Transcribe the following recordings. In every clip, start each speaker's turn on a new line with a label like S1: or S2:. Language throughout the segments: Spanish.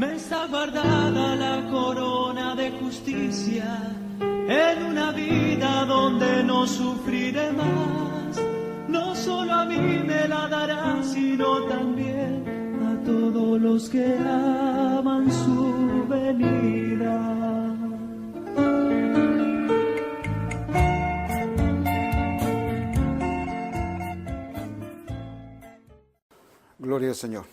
S1: me está guardada la corona de justicia en una vida donde no sufriré más. No solo a mí me la dará, sino también a todos los que aman su venida.
S2: Gloria al Señor.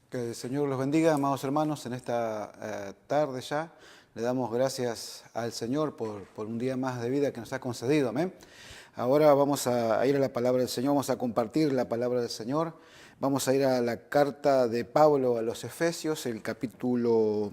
S2: Que el Señor los bendiga, amados hermanos, en esta tarde ya. Le damos gracias al Señor por un día más de vida que nos ha concedido. Amén. Ahora vamos a ir a la palabra del Señor, vamos a compartir la palabra del Señor. Vamos a ir a la carta de Pablo a los Efesios, el capítulo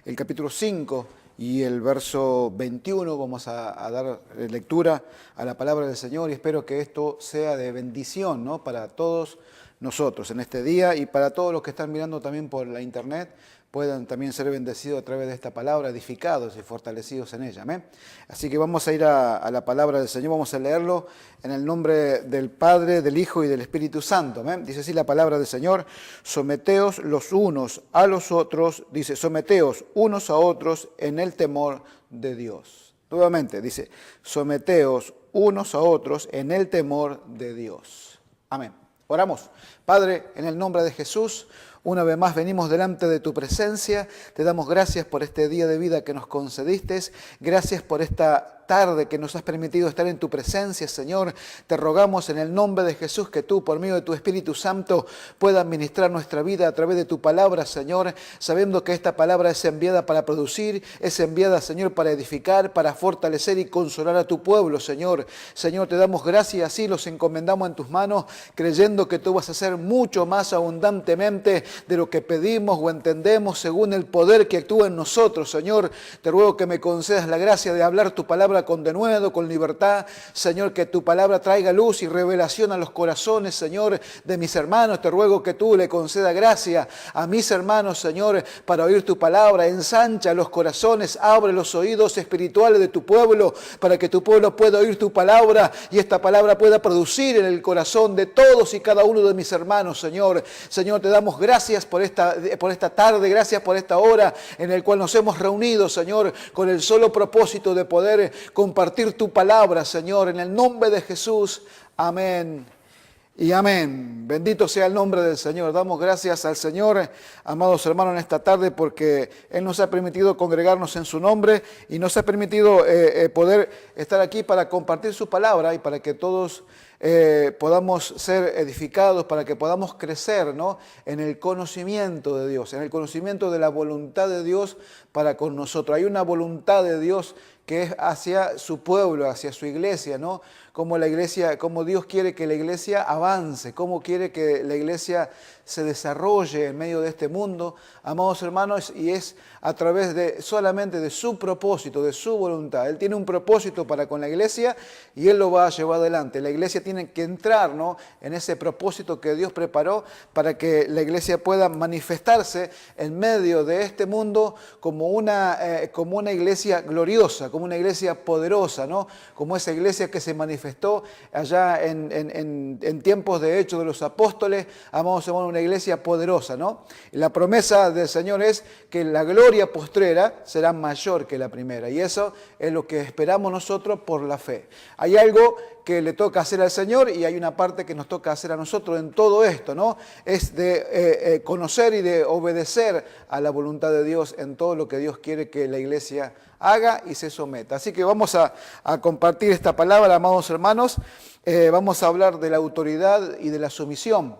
S2: 5 y el verso 21. Vamos a dar lectura a la palabra del Señor y espero que esto sea de bendición, ¿no?, para todos nosotros en este día y para todos los que están mirando también por la internet, puedan también ser bendecidos a través de esta palabra, edificados y fortalecidos en ella. ¿Amén? Así que vamos a ir a la palabra del Señor, vamos a leerlo en el nombre del Padre, del Hijo y del Espíritu Santo. ¿Amén? Dice así la palabra del Señor: someteos los unos a los otros, dice, someteos unos a otros en el temor de Dios. Nuevamente, dice, someteos unos a otros en el temor de Dios. Amén. Oramos. Padre, en el nombre de Jesús, una vez más venimos delante de tu presencia. Te damos gracias por este día de vida que nos concediste. Gracias por esta tarde que nos has permitido estar en tu presencia, Señor. Te rogamos en el nombre de Jesús que tú, por medio de tu Espíritu Santo, puedas ministrar nuestra vida a través de tu palabra, Señor, sabiendo que esta palabra es enviada para producir, es enviada, Señor, para edificar, para fortalecer y consolar a tu pueblo, Señor. Señor, te damos gracias y así los encomendamos en tus manos, creyendo que tú vas a hacer mucho más abundantemente de lo que pedimos o entendemos según el poder que actúa en nosotros, Señor. Te ruego que me concedas la gracia de hablar tu palabra con denuedo, con libertad, Señor, que tu palabra traiga luz y revelación a los corazones, Señor, de mis hermanos. Te ruego que tú le concedas gracia a mis hermanos, Señor, para oír tu palabra. Ensancha los corazones, abre los oídos espirituales de tu pueblo, para que tu pueblo pueda oír tu palabra y esta palabra pueda producir en el corazón de todos y cada uno de mis hermanos, Señor. Señor, te damos gracias por esta tarde, gracias por esta hora en la cual nos hemos reunido, Señor, con el solo propósito de poder compartir tu palabra, Señor, en el nombre de Jesús. Amén y amén. Bendito sea el nombre del Señor. Damos gracias al Señor, amados hermanos, en esta tarde porque Él nos ha permitido congregarnos en su nombre y nos ha permitido poder estar aquí para compartir su palabra y para que todos podamos ser edificados, para que podamos crecer, ¿no?, en el conocimiento de Dios, en el conocimiento de la voluntad de Dios para con nosotros. Hay una voluntad de Dios que es hacia su pueblo, hacia su iglesia, ¿no? Como la iglesia, como Dios quiere que la iglesia avance, cómo quiere que la iglesia se desarrolle en medio de este mundo, amados hermanos, y es a través de solamente de su propósito, de su voluntad. Él tiene un propósito para con la iglesia y Él lo va a llevar adelante. La iglesia tiene que entrar, ¿no?, en ese propósito que Dios preparó para que la iglesia pueda manifestarse en medio de este mundo como una iglesia gloriosa, como una iglesia poderosa, ¿no?, como esa iglesia que se manifestó allá en tiempos de Hechos de los Apóstoles. Amados hermanos, una iglesia poderosa, ¿no? Y la promesa del Señor es que la gloria postrera será mayor que la primera, y eso es lo que esperamos nosotros por la fe. Hay algo que le toca hacer al Señor y hay una parte que nos toca hacer a nosotros en todo esto, ¿no? Es de conocer y de obedecer a la voluntad de Dios en todo lo que Dios quiere que la iglesia haga y se someta. Así que vamos a compartir esta palabra, amados hermanos. Vamos a hablar de la autoridad y de la sumisión.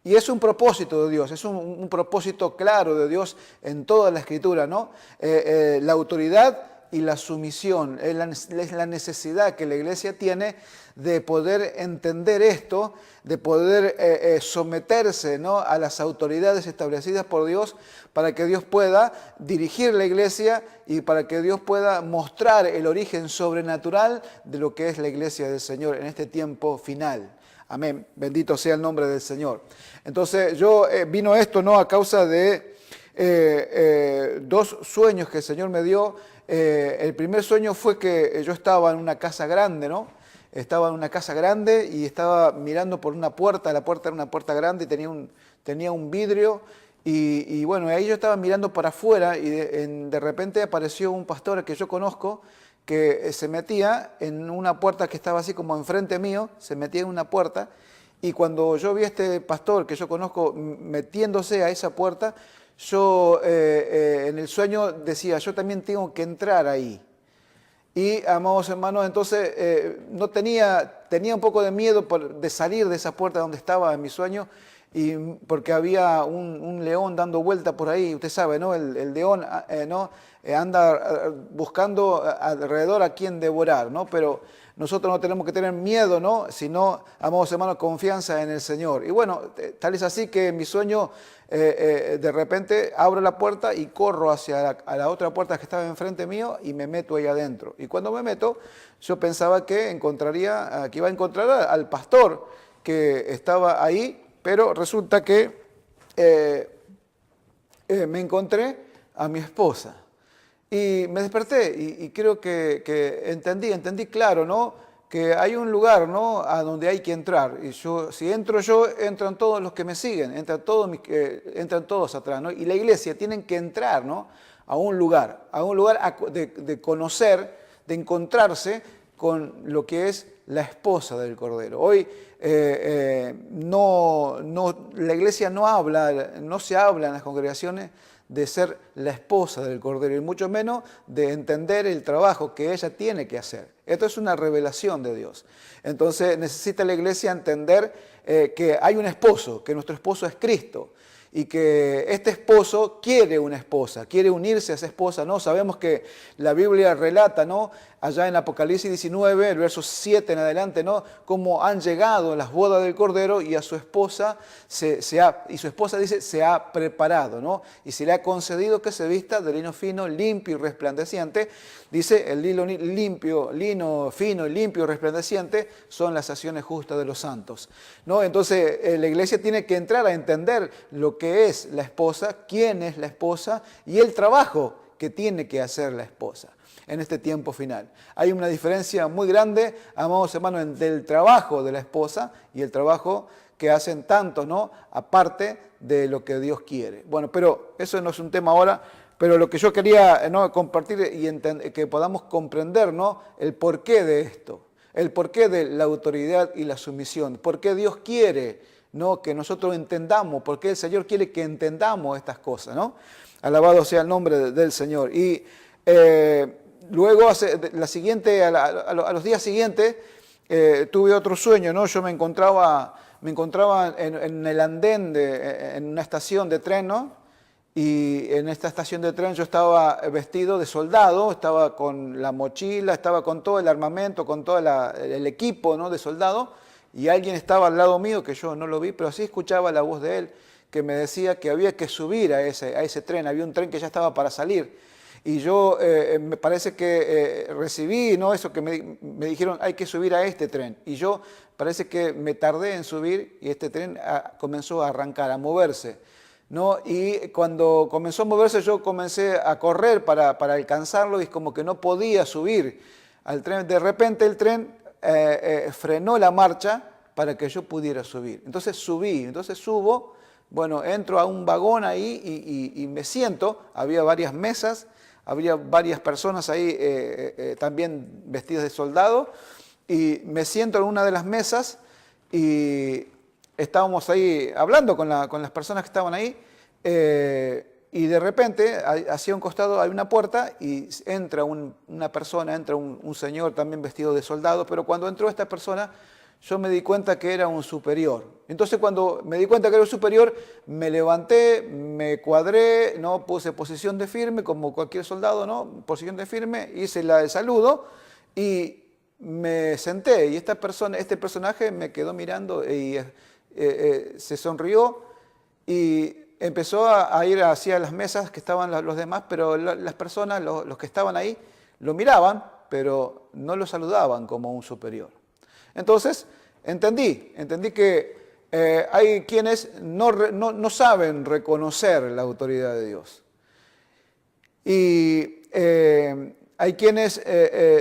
S2: Y es un propósito de Dios, es un propósito claro de Dios en toda la Escritura, ¿no? La autoridad y la sumisión es la necesidad que la iglesia tiene de poder entender esto, de poder someterse, ¿no?, a las autoridades establecidas por Dios para que Dios pueda dirigir la iglesia y para que Dios pueda mostrar el origen sobrenatural de lo que es la iglesia del Señor en este tiempo final. Amén. Bendito sea el nombre del Señor. Entonces vino esto, ¿no?, a causa de dos sueños que el Señor me dio. El primer sueño fue que yo estaba en una casa grande, ¿no? Estaba en una casa grande y estaba mirando por una puerta. La puerta era una puerta grande y tenía un vidrio Y bueno, ahí yo estaba mirando para afuera y de repente apareció un pastor que yo conozco que se metía en una puerta que estaba así como enfrente mío, se metía en una puerta, y cuando yo vi a este pastor que yo conozco metiéndose a esa puerta, yo en el sueño decía, yo también tengo que entrar ahí. Y, amados hermanos, entonces no tenía un poco de miedo de salir de esa puerta donde estaba en mi sueño, y porque había un león dando vuelta por ahí. Usted sabe, ¿no? El león ¿no? Anda buscando alrededor a quien devorar, ¿no? Pero nosotros no tenemos que tener miedo, ¿no? Sino, amados hermanos, confianza en el Señor. Y bueno, tal es así que en mi sueño de repente abro la puerta y corro hacia la otra puerta que estaba enfrente mío y me meto ahí adentro. Y cuando me meto, yo pensaba que iba a encontrar al pastor que estaba ahí, pero resulta que me encontré a mi esposa. Y me desperté y creo que entendí claro, ¿no? Que hay un lugar, ¿no? A donde hay que entrar. Y si entro yo, entran todos los que me siguen, entran todos atrás, ¿no? Y la iglesia tienen que entrar, ¿no? A un lugar de conocer, de encontrarse con lo que es la esposa del Cordero. Hoy la iglesia no se habla en las congregaciones de ser la esposa del Cordero, y mucho menos de entender el trabajo que ella tiene que hacer. Esto es una revelación de Dios. Entonces necesita la iglesia entender que hay un esposo, que nuestro esposo es Cristo, y que este esposo quiere una esposa, quiere unirse a esa esposa, ¿no? Sabemos que la Biblia relata, ¿no? Allá en Apocalipsis 19, el verso 7 en adelante, ¿no? Cómo han llegado a las bodas del Cordero y a su esposa su esposa dice, se ha preparado, ¿no? Y se le ha concedido que se vista de lino fino, limpio y resplandeciente. Dice, el lino fino, limpio y resplandeciente son las acciones justas de los santos, ¿no? Entonces la iglesia tiene que entrar a entender lo que es la esposa, quién es la esposa y el trabajo que tiene que hacer la esposa en este tiempo final. Hay una diferencia muy grande, amados hermanos, entre el trabajo de la esposa y el trabajo que hacen tantos, ¿no? Aparte de lo que Dios quiere. Bueno, pero eso no es un tema ahora, pero lo que yo quería, ¿no? compartir y que podamos comprender, ¿no? El porqué de esto, el porqué de la autoridad y la sumisión, por qué Dios quiere, ¿no? Que nosotros entendamos, por qué el Señor quiere que entendamos estas cosas, ¿no? Alabado sea el nombre del Señor. Y luego, a los días siguientes, tuve otro sueño, ¿no? Yo me encontraba en el andén, en una estación de tren, ¿no? Y en esta estación de tren yo estaba vestido de soldado, estaba con la mochila, estaba con todo el armamento, con todo el equipo, ¿no? de soldado, y alguien estaba al lado mío, que yo no lo vi, pero sí escuchaba la voz de él, que me decía que había que subir a ese tren, había un tren que ya estaba para salir. Y yo me parece que recibí, ¿no? Eso que me dijeron, hay que subir a este tren. Y yo parece que me tardé en subir y este tren comenzó a arrancar, a moverse, ¿no? Y cuando comenzó a moverse yo comencé a correr para alcanzarlo y es como que no podía subir al tren. De repente el tren frenó la marcha para que yo pudiera subir. Entonces subo, bueno, entro a un vagón ahí y me siento, había varias mesas, había varias personas ahí también vestidas de soldado, y me siento en una de las mesas y estábamos ahí hablando con las personas que estaban ahí, y de repente hacia un costado hay una puerta y entra una persona, entra un señor también vestido de soldado, pero cuando entró esta persona yo me di cuenta que era un superior. Entonces cuando me di cuenta que era un superior, me levanté, me cuadré, ¿no? Puse posición de firme como cualquier soldado, ¿no? Posición de firme, hice el saludo y me senté. Y este personaje me quedó mirando y se sonrió y empezó a ir hacia las mesas que estaban los demás, pero las personas, los que estaban ahí, lo miraban, pero no lo saludaban como un superior. Entonces, entendí que hay quienes no saben reconocer la autoridad de Dios. Y hay quienes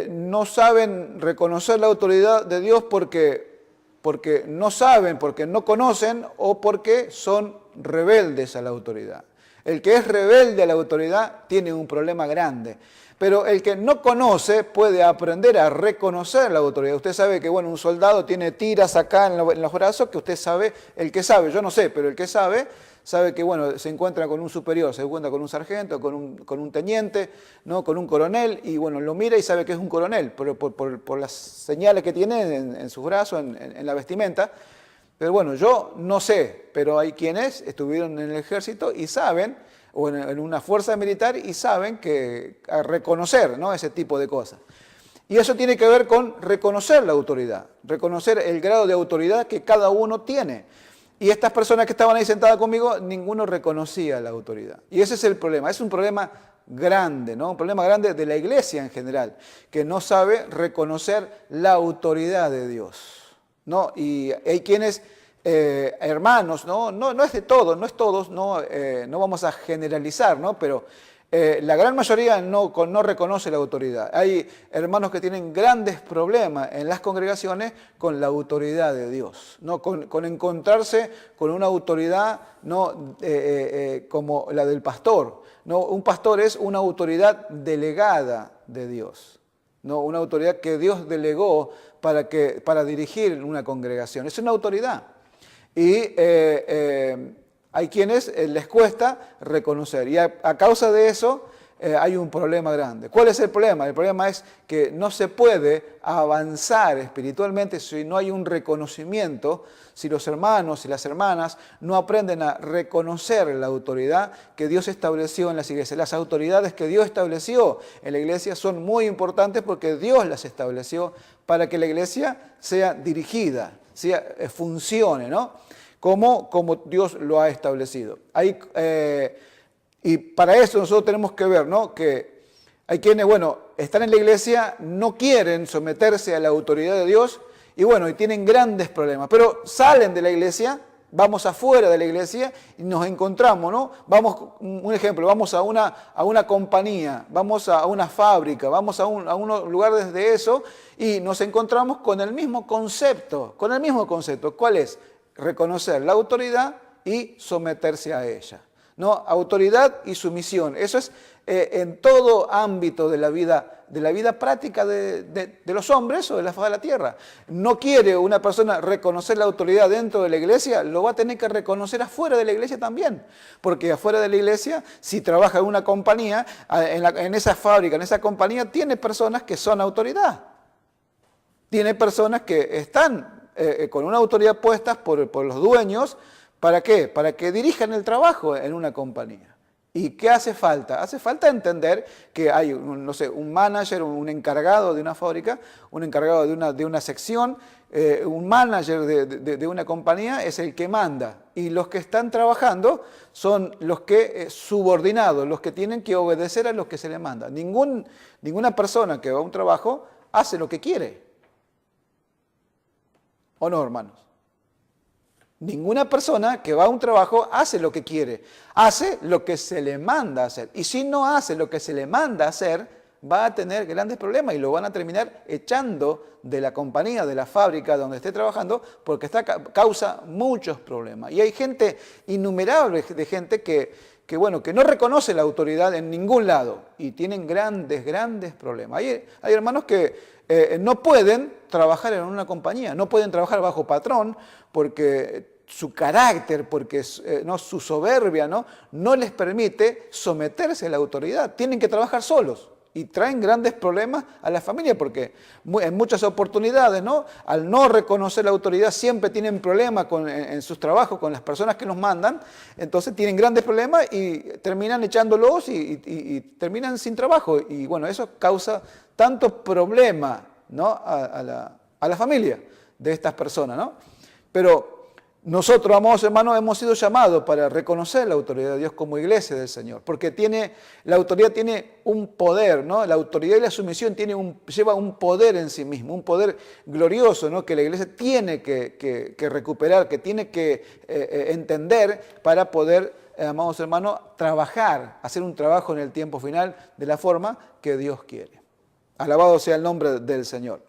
S2: no saben reconocer la autoridad de Dios porque porque no saben, porque no conocen o porque son rebeldes a la autoridad. El que es rebelde a la autoridad tiene un problema grande. Pero el que no conoce puede aprender a reconocer la autoridad. Usted sabe que, bueno, un soldado tiene tiras acá en los brazos que usted sabe, el que sabe, yo no sé, pero el que sabe que, bueno, se encuentra con un superior, se encuentra con un sargento, con un teniente, ¿no? Con un coronel, y bueno, lo mira y sabe que es un coronel, por las señales que tiene en sus brazos, en la vestimenta. Pero bueno, yo no sé, pero hay quienes estuvieron en el ejército y saben, o en una fuerza militar, y saben que a reconocer, ¿no? Ese tipo de cosas. Y eso tiene que ver con reconocer la autoridad, reconocer el grado de autoridad que cada uno tiene. Y estas personas que estaban ahí sentadas conmigo, ninguno reconocía la autoridad. Y ese es el problema, es un problema grande, ¿no? Un problema grande de la iglesia en general, que no sabe reconocer la autoridad de Dios, ¿no? Y hay quienes, hermanos, no es de todos, no es todos, no vamos a generalizar, ¿no? Pero la gran mayoría no reconoce la autoridad. Hay hermanos que tienen grandes problemas en las congregaciones con la autoridad de Dios, ¿no? Con encontrarse con una autoridad, ¿no? Como la del pastor, ¿no? Un pastor es una autoridad delegada de Dios, ¿no? Una autoridad que Dios delegó para dirigir una congregación. Es una autoridad. Y hay quienes les cuesta reconocer. Y a causa de eso hay un problema grande. ¿Cuál es el problema? El problema es que no se puede avanzar espiritualmente si no hay un reconocimiento, si los hermanos y las hermanas no aprenden a reconocer la autoridad que Dios estableció en las iglesias. Las autoridades que Dios estableció en la iglesia son muy importantes porque Dios las estableció para que la iglesia sea dirigida, funcione, ¿no? Como Dios lo ha establecido. Y para eso nosotros tenemos que ver, ¿no? Que hay quienes, bueno, están en la iglesia, no quieren someterse a la autoridad de Dios y bueno, y tienen grandes problemas. Pero salen de la iglesia, vamos afuera de la iglesia y nos encontramos, ¿no? Vamos, un ejemplo, vamos a una compañía, vamos a una fábrica, vamos a un lugar desde eso y nos encontramos con el mismo concepto. ¿Cuál es? Reconocer la autoridad y someterse a ella, ¿no? Autoridad y sumisión. Eso es en todo ámbito de la vida práctica de los hombres o de la faz de la tierra. No quiere una persona reconocer la autoridad dentro de la iglesia, lo va a tener que reconocer afuera de la iglesia también. Porque afuera de la iglesia, si trabaja en una compañía, en esa fábrica, en esa compañía, tiene personas que son autoridad. Tiene personas que están con una autoridad puesta por los dueños. ¿Para qué? Para que dirijan el trabajo en una compañía. ¿Y qué hace falta? Hace falta entender que hay, no sé, un manager, un encargado de una fábrica, un encargado de una sección, un manager de una compañía es el que manda. Y los que están trabajando son los que subordinados, los que tienen que obedecer a los que se les manda. Ninguna persona que va a un trabajo hace lo que quiere. ¿O no, hermanos? Ninguna persona que va a un trabajo hace lo que quiere, hace lo que se le manda a hacer. Y si no hace lo que se le manda a hacer, va a tener grandes problemas y lo van a terminar echando de la compañía, de la fábrica donde esté trabajando, porque causa muchos problemas. Y hay gente innumerable de gente que no reconoce la autoridad en ningún lado y tienen grandes problemas. Hay hermanos que no pueden trabajar en una compañía, no pueden trabajar bajo patrón porque su carácter, porque su soberbia no les permite someterse a la autoridad. Tienen que trabajar solos y traen grandes problemas a la familia porque en muchas oportunidades, al no reconocer la autoridad, siempre tienen problemas en sus trabajos con las personas que los mandan, entonces tienen grandes problemas y terminan echándolos y terminan sin trabajo. Y bueno, eso causa tanto problema, a la familia de estas personas, ¿no? Pero nosotros, amados hermanos, hemos sido llamados para reconocer la autoridad de Dios como iglesia del Señor, porque la autoridad tiene un poder, ¿no? La autoridad y la sumisión lleva un poder en sí mismo, un poder glorioso, ¿no? Que la iglesia tiene que recuperar, que tiene que entender para poder, amados hermanos, hacer un trabajo en el tiempo final de la forma que Dios quiere. Alabado sea el nombre del Señor.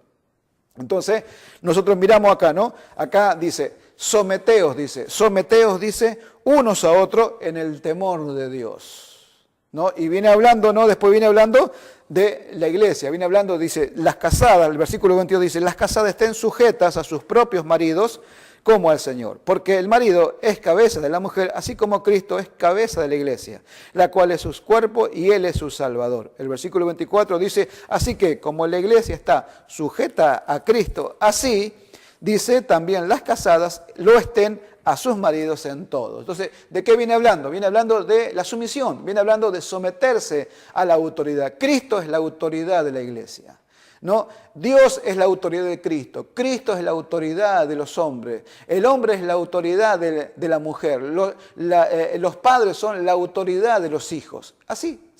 S2: Entonces, nosotros miramos acá, ¿no? Acá dice, someteos, dice, unos a otros en el temor de Dios, ¿no? Y viene hablando, ¿no? Después viene hablando de la iglesia, viene hablando, dice, las casadas, el versículo 22 dice, las casadas estén sujetas a sus propios maridos como al Señor, porque el marido es cabeza de la mujer, así como Cristo es cabeza de la iglesia, la cual es su cuerpo y Él es su Salvador. El versículo 24 dice, así que como la iglesia está sujeta a Cristo, así, dice, también las casadas lo estén a sus maridos en todo. Entonces, ¿de qué viene hablando? Viene hablando de la sumisión, viene hablando de someterse a la autoridad. Cristo es la autoridad de la iglesia, ¿no? Dios es la autoridad de Cristo. Cristo es la autoridad de los hombres. El hombre es la autoridad de la mujer. Los padres son la autoridad de los hijos. Así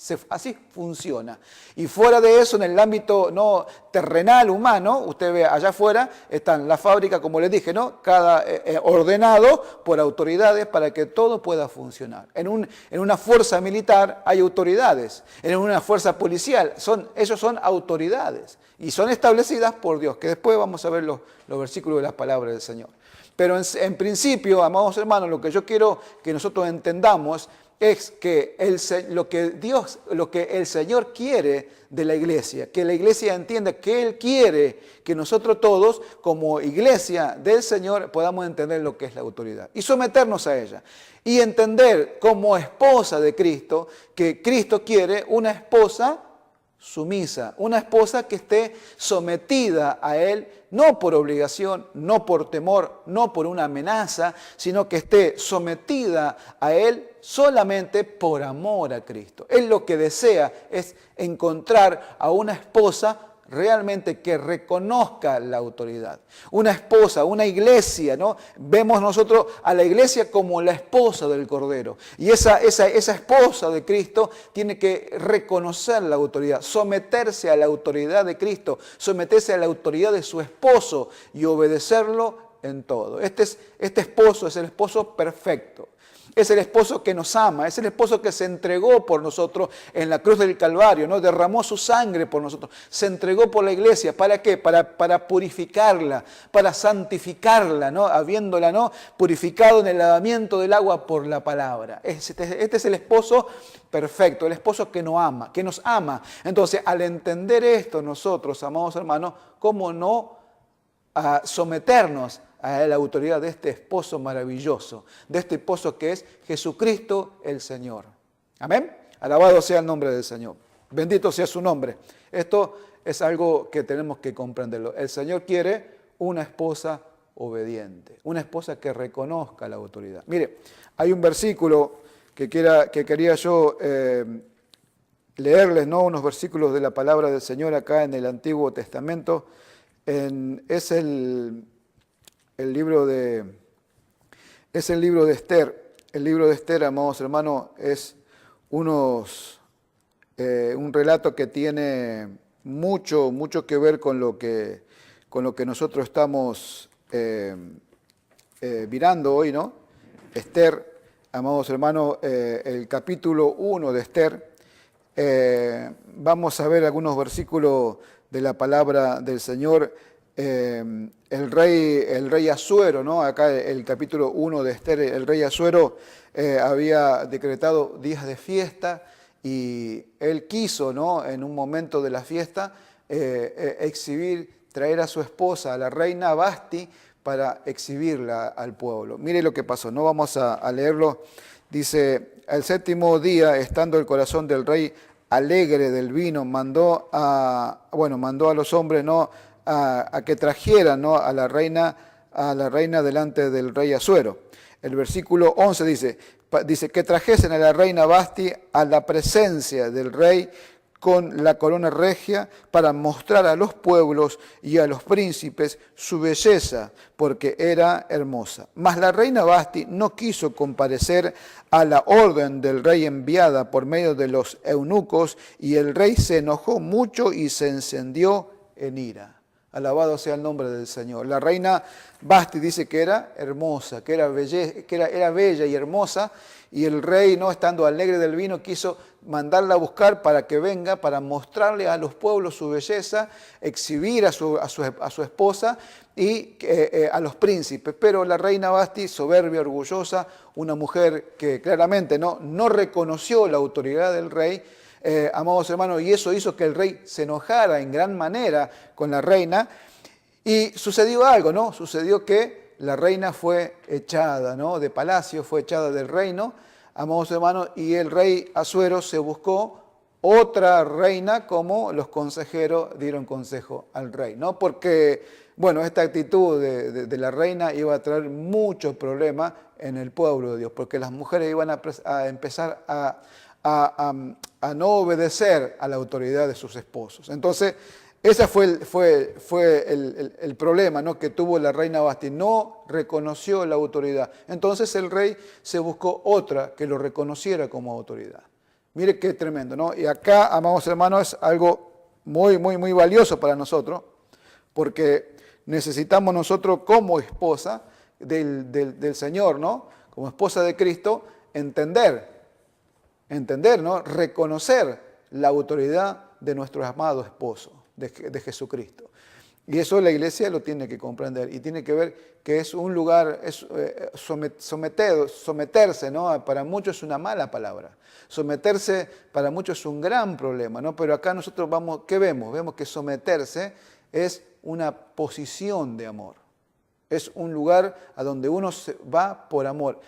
S2: funciona. Y fuera de eso, en el ámbito no terrenal, humano, usted ve allá afuera, están la fábrica, como les dije, ¿no? Cada ordenado por autoridades para que todo pueda funcionar. En una fuerza militar hay autoridades. En una fuerza policial, ellos son autoridades. Y son establecidas por Dios, que después vamos a ver los versículos de las palabras del Señor. Pero en principio, amados hermanos, lo que yo quiero que nosotros entendamos es que lo que el Señor quiere de la iglesia, que la iglesia entienda que Él quiere que nosotros todos, como iglesia del Señor, podamos entender lo que es la autoridad y someternos a ella. Y entender como esposa de Cristo, que Cristo quiere una esposa sumisa, una esposa que esté sometida a Él, no por obligación, no por temor, no por una amenaza, sino que esté sometida a Él solamente por amor a Cristo. Él lo que desea es encontrar a una esposa realmente que reconozca la autoridad. Una esposa, una iglesia, ¿no? Vemos nosotros a la iglesia como la esposa del Cordero. Y esa esposa de Cristo tiene que reconocer la autoridad, someterse a la autoridad de Cristo, someterse a la autoridad de su esposo y obedecerlo en todo. Este esposo es el esposo perfecto. Es el esposo que nos ama, es el esposo que se entregó por nosotros en la cruz del Calvario, ¿no? Derramó su sangre por nosotros, se entregó por la iglesia. ¿Para qué? Para purificarla, para santificarla, ¿no? Habiéndola, ¿no? Purificado en el lavamiento del agua por la palabra. Este es el esposo perfecto, el esposo que nos ama. Entonces, al entender esto nosotros, amados hermanos, ¿cómo no someternos a la autoridad de este esposo maravilloso, de este esposo que es Jesucristo el Señor? Amén. Alabado sea el nombre del Señor. Bendito sea su nombre. Esto es algo que tenemos que comprenderlo. El Señor quiere una esposa obediente, una esposa que reconozca la autoridad. Mire, hay un versículo que quería yo leerles, ¿no? Unos versículos de la palabra del Señor acá en el Antiguo Testamento. Es el libro de Esther. El libro de Esther, amados hermanos, es un relato que tiene mucho que ver con lo que nosotros estamos mirando hoy, ¿no? Esther, amados hermanos, el capítulo 1 de Esther. Vamos a ver algunos versículos de la palabra del Señor. El rey Asuero, ¿no? Acá el capítulo 1 de Esther, el rey Asuero había decretado días de fiesta y él quiso, ¿no? En un momento de la fiesta traer a su esposa, a la reina Vasti, para exhibirla al pueblo. Mire lo que pasó, no vamos a leerlo. Dice, al séptimo día, estando el corazón del rey alegre del vino, mandó a los hombres, ¿no? a que trajeran, ¿no? a la reina delante del rey Asuero. El versículo 11 dice que trajesen a la reina Vasti a la presencia del rey con la corona regia para mostrar a los pueblos y a los príncipes su belleza, porque era hermosa. Mas la reina Vasti no quiso comparecer a la orden del rey enviada por medio de los eunucos, y el rey se enojó mucho y se encendió en ira. Alabado sea el nombre del Señor. La reina Vasti dice que era hermosa, que era bella y hermosa, y el rey, no estando alegre del vino, quiso mandarla a buscar para que venga, para mostrarle a los pueblos su belleza, exhibir a su esposa y a los príncipes. Pero la reina Vasti, soberbia, orgullosa, una mujer que claramente no reconoció la autoridad del rey, amados hermanos, y eso hizo que el rey se enojara en gran manera con la reina. Y sucedió algo, ¿no? Sucedió que la reina fue echada, ¿no? De palacio, fue echada del reino, amados hermanos, y el rey Asuero se buscó otra reina como los consejeros dieron consejo al rey, ¿no? Porque, bueno, esta actitud de la reina iba a traer muchos problemas en el pueblo de Dios, porque las mujeres iban a empezar a no obedecer a la autoridad de sus esposos. Entonces, ese fue el problema, ¿no?, que tuvo la reina Vasti. No reconoció la autoridad. Entonces el rey se buscó otra que lo reconociera como autoridad. Mire qué tremendo, ¿no? Y acá, amados hermanos, es algo muy, muy, muy valioso para nosotros, porque necesitamos nosotros como esposa del Señor, ¿no?, como esposa de Cristo, entender, ¿no?, reconocer la autoridad de nuestro amado esposo, de Jesucristo. Y eso la iglesia lo tiene que comprender y tiene que ver que es un lugar, someterse, ¿no? Para muchos es una mala palabra. Someterse para muchos es un gran problema, ¿no? Pero acá nosotros ¿qué vemos? Vemos que someterse es una posición de amor. Es un lugar a donde uno va por amor.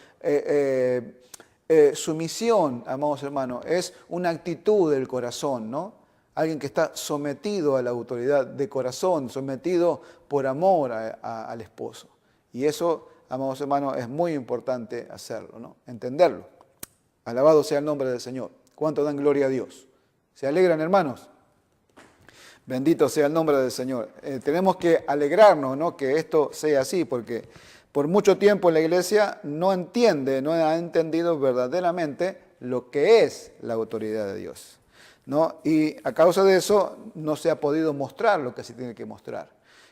S2: Sumisión, amados hermanos, es una actitud del corazón, ¿no? Alguien que está sometido a la autoridad de corazón, sometido por amor al esposo. Y eso, amados hermanos, es muy importante hacerlo, ¿no? Entenderlo. Alabado sea el nombre del Señor. ¿Cuánto dan gloria a Dios? ¿Se alegran, hermanos? Bendito sea el nombre del Señor. Tenemos que alegrarnos, ¿no?, que esto sea así, porque por mucho tiempo la iglesia no ha entendido verdaderamente lo que es la autoridad de Dios, ¿no? Y a causa de eso no se ha podido mostrar lo que se tiene que mostrar.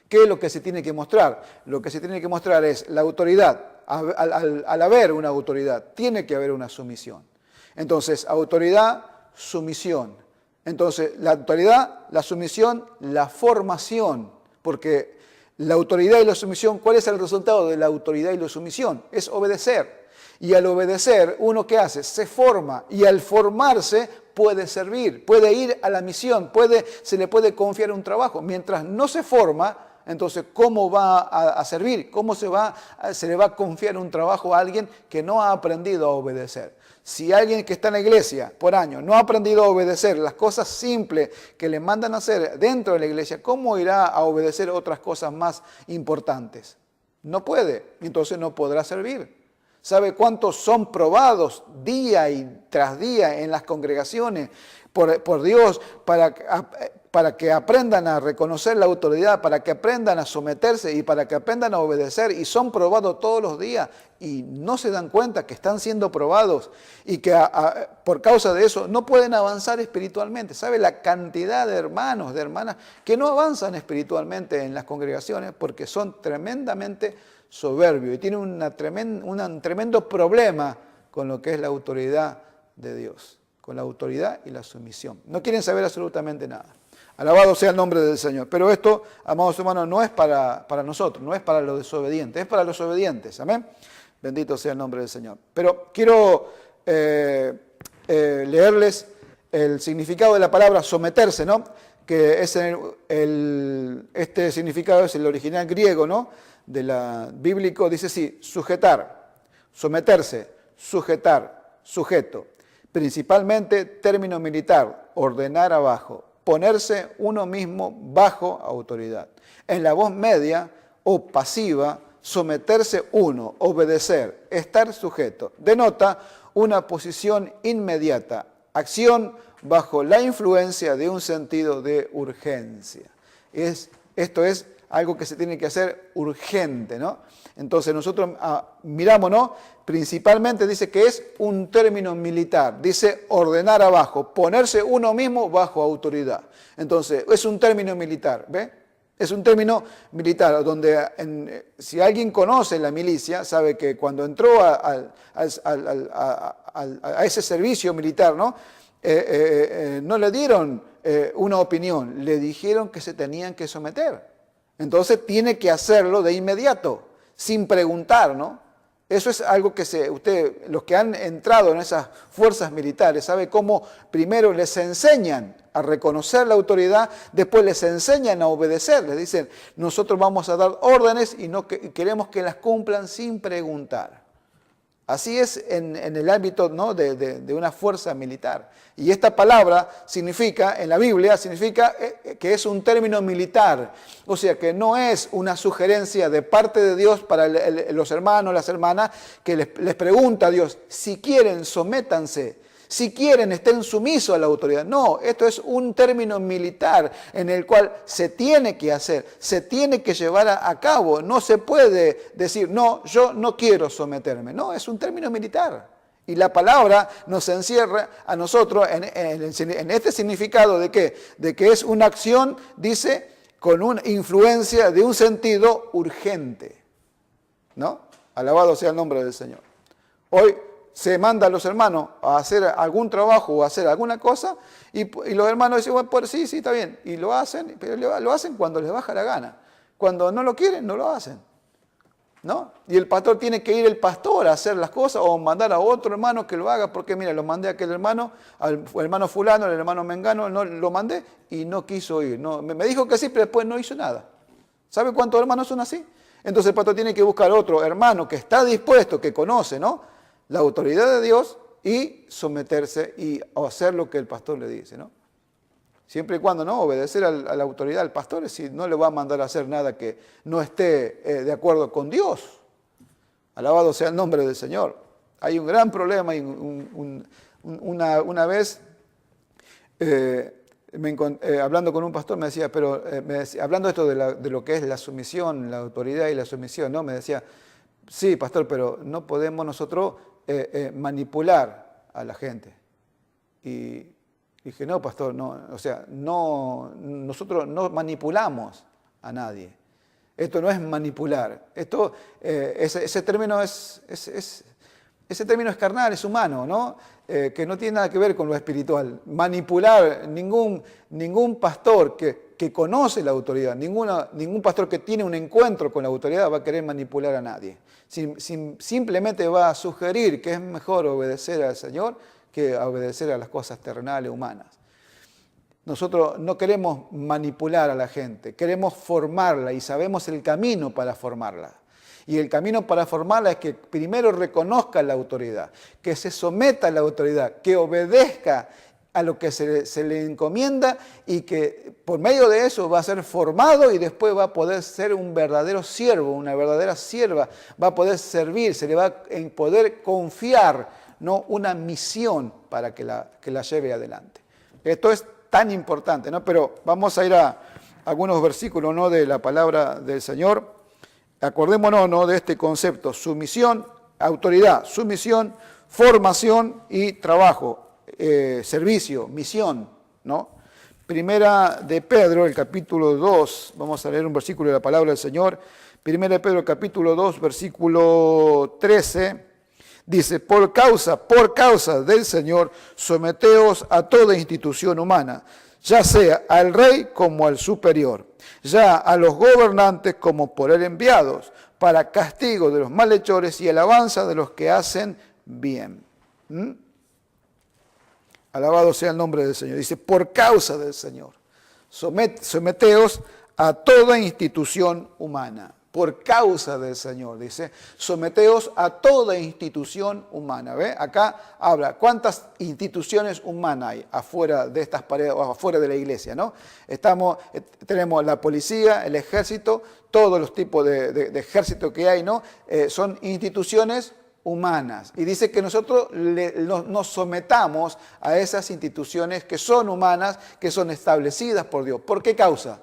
S2: ¿Qué es lo que se tiene que mostrar? Lo que se tiene que mostrar es la autoridad. Al haber una autoridad, tiene que haber una sumisión. Entonces, autoridad, sumisión. Entonces, la autoridad, la sumisión, la formación. Porque la autoridad y la sumisión, ¿cuál es el resultado de la autoridad y la sumisión? Es obedecer. Y al obedecer, ¿uno qué hace? Se forma. Y al formarse, puede servir, puede ir a la misión, se le puede confiar un trabajo. Mientras no se forma, entonces, ¿cómo va a servir? ¿Cómo se le va a confiar un trabajo a alguien que no ha aprendido a obedecer? Si alguien que está en la iglesia por años no ha aprendido a obedecer las cosas simples que le mandan a hacer dentro de la iglesia, ¿cómo irá a obedecer otras cosas más importantes? No puede, entonces no podrá servir. ¿Sabe cuántos son probados día y tras día en las congregaciones por Dios para que aprendan a reconocer la autoridad, para que aprendan a someterse y para que aprendan a obedecer? Y son probados todos los días y no se dan cuenta que están siendo probados y que por causa de eso no pueden avanzar espiritualmente. ¿Sabe la cantidad de hermanos, de hermanas que no avanzan espiritualmente en las congregaciones porque son tremendamente soberbios y tienen un tremendo problema con lo que es la autoridad de Dios, con la autoridad y la sumisión? No quieren saber absolutamente nada. Alabado sea el nombre del Señor. Pero esto, amados hermanos, no es para nosotros, no es para los desobedientes, es para los obedientes. Amén. Bendito sea el nombre del Señor. Pero quiero leerles el significado de la palabra someterse, ¿no? Que es este significado es el original griego, ¿no?, bíblico. Dice así: sujetar, someterse, sujetar, sujeto. Principalmente término militar, ordenar abajo, ponerse uno mismo bajo autoridad. En la voz media o pasiva, someterse uno, obedecer, estar sujeto. Denota una posición inmediata, acción bajo la influencia de un sentido de urgencia. Esto es algo que se tiene que hacer urgente, ¿no? Entonces nosotros miramos, ¿no? Principalmente dice que es un término militar, dice ordenar abajo, ponerse uno mismo bajo autoridad. Entonces es un término militar, ¿ve? Es un término militar, donde si alguien conoce la milicia, sabe que cuando entró a ese servicio militar, ¿no? No le dieron una opinión, le dijeron que se tenían que someter. Entonces tiene que hacerlo de inmediato, sin preguntar, ¿no? Eso es algo que los que han entrado en esas fuerzas militares, saben cómo primero les enseñan a reconocer la autoridad, después les enseñan a obedecer. Les dicen, nosotros vamos a dar órdenes y queremos que las cumplan sin preguntar. Así es en el ámbito, ¿no? de una fuerza militar. Y esta palabra significa, en la Biblia, significa que es un término militar. O sea, que no es una sugerencia de parte de Dios para los hermanos, las hermanas, que les pregunta a Dios, si quieren, sométanse. Si quieren, estén sumisos a la autoridad. No, esto es un término militar en el cual se tiene que hacer, se tiene que llevar a cabo. No se puede decir, no, yo no quiero someterme. No, es un término militar. Y la palabra nos encierra a nosotros en este significado de que es una acción, dice, con una influencia de un sentido urgente. ¿No? Alabado sea el nombre del Señor. Hoy se manda a los hermanos a hacer algún trabajo o a hacer alguna cosa y los hermanos dicen, bueno, pues sí, está bien. Y lo hacen, pero lo hacen cuando les baja la gana. Cuando no lo quieren, no lo hacen. ¿No? Y el pastor tiene que ir el pastor a hacer las cosas o mandar a otro hermano que lo haga porque mira, lo mandé a aquel hermano, al hermano fulano, al hermano mengano, no, lo mandé y no quiso ir. No, me dijo que sí, pero después no hizo nada. ¿Sabe cuántos hermanos son así? Entonces el pastor tiene que buscar otro hermano que está dispuesto, que conoce, ¿no? La autoridad de Dios y someterse y hacer lo que el pastor le dice, ¿no? Siempre y cuando no obedecer a la autoridad del pastor, si no le va a mandar a hacer nada que no esté de acuerdo con Dios. Alabado sea el nombre del Señor. Hay un gran problema y una vez hablando con un pastor me decía, hablando esto de lo que es la sumisión, la autoridad y la sumisión, ¿no? Me decía, sí, pastor, pero no podemos nosotros manipular a la gente. Y dije, no, pastor, no, o sea, no, nosotros no manipulamos a nadie. Esto no es manipular. Esto, ese término ese término es carnal, es humano, ¿no? Que no tiene nada que ver con lo espiritual. Manipular, ningún pastor que conoce la autoridad, ningún pastor que tiene un encuentro con la autoridad va a querer manipular a nadie. Simplemente va a sugerir que es mejor obedecer al Señor que obedecer a las cosas terrenales, humanas. Nosotros no queremos manipular a la gente, queremos formarla y sabemos el camino para formarla. Y el camino para formarla es que primero reconozca la autoridad, que se someta a la autoridad, que obedezca a lo que se le encomienda y que por medio de eso va a ser formado y después va a poder ser un verdadero siervo, una verdadera sierva, va a poder servir, se le va a poder confiar, ¿no? Una misión para que la lleve adelante. Esto es tan importante, ¿no? Pero vamos a ir a algunos versículos, ¿no? De la palabra del Señor. Acordémonos, ¿no? De este concepto: sumisión, autoridad, sumisión, formación y trabajo, servicio, misión, ¿no? Primera de Pedro, el capítulo 2, vamos a leer un versículo de la palabra del Señor. Primera de Pedro, capítulo 2, versículo 13, dice, por causa del Señor, someteos a toda institución humana, ya sea al rey como al superior, ya a los gobernantes como por él enviados, para castigo de los malhechores y alabanza de los que hacen bien. Alabado sea el nombre del Señor. Dice, por causa del Señor, someteos a toda institución humana. Por causa del Señor, dice, someteos a toda institución humana. ¿Ve? Acá habla, ¿cuántas instituciones humanas hay afuera de estas paredes o afuera de la iglesia? ¿No? Tenemos la policía, el ejército, todos los tipos de ejército que hay, ¿no? Son instituciones humanas. Y dice que nosotros nos sometamos a esas instituciones que son humanas, que son establecidas por Dios. ¿Por qué causa?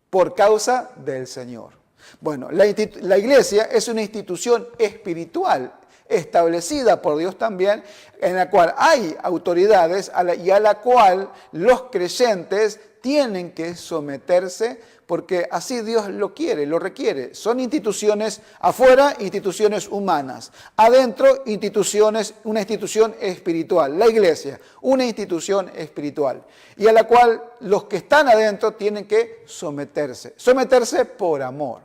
S2: Por causa del Señor. Bueno, la iglesia es una institución espiritual establecida por Dios también, en la cual hay autoridades y a la cual los creyentes tienen que someterse porque así Dios lo quiere, lo requiere. Son instituciones afuera, instituciones humanas. Adentro, una institución espiritual. La iglesia, una institución espiritual. Y a la cual los que están adentro tienen que someterse. Someterse por amor.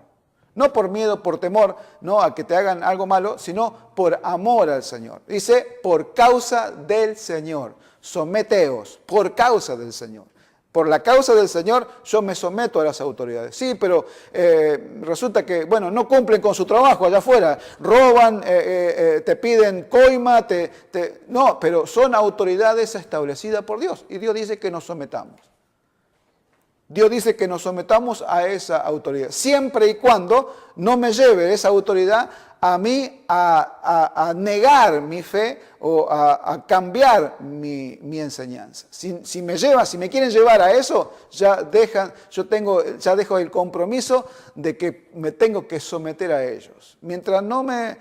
S2: No por miedo, por temor, no a que te hagan algo malo, sino por amor al Señor. Dice, por causa del Señor. Someteos, por causa del Señor. Por la causa del Señor yo me someto a las autoridades. Sí, pero resulta que, bueno, no cumplen con su trabajo allá afuera. Roban, te piden coima, no, pero son autoridades establecidas por Dios. Y Dios dice que nos sometamos. Dios dice que nos sometamos a esa autoridad, siempre y cuando no me lleve esa autoridad a mí a negar mi fe o a cambiar mi enseñanza. Si me quieren llevar a eso, ya dejo el compromiso de que me tengo que someter a ellos. Mientras no me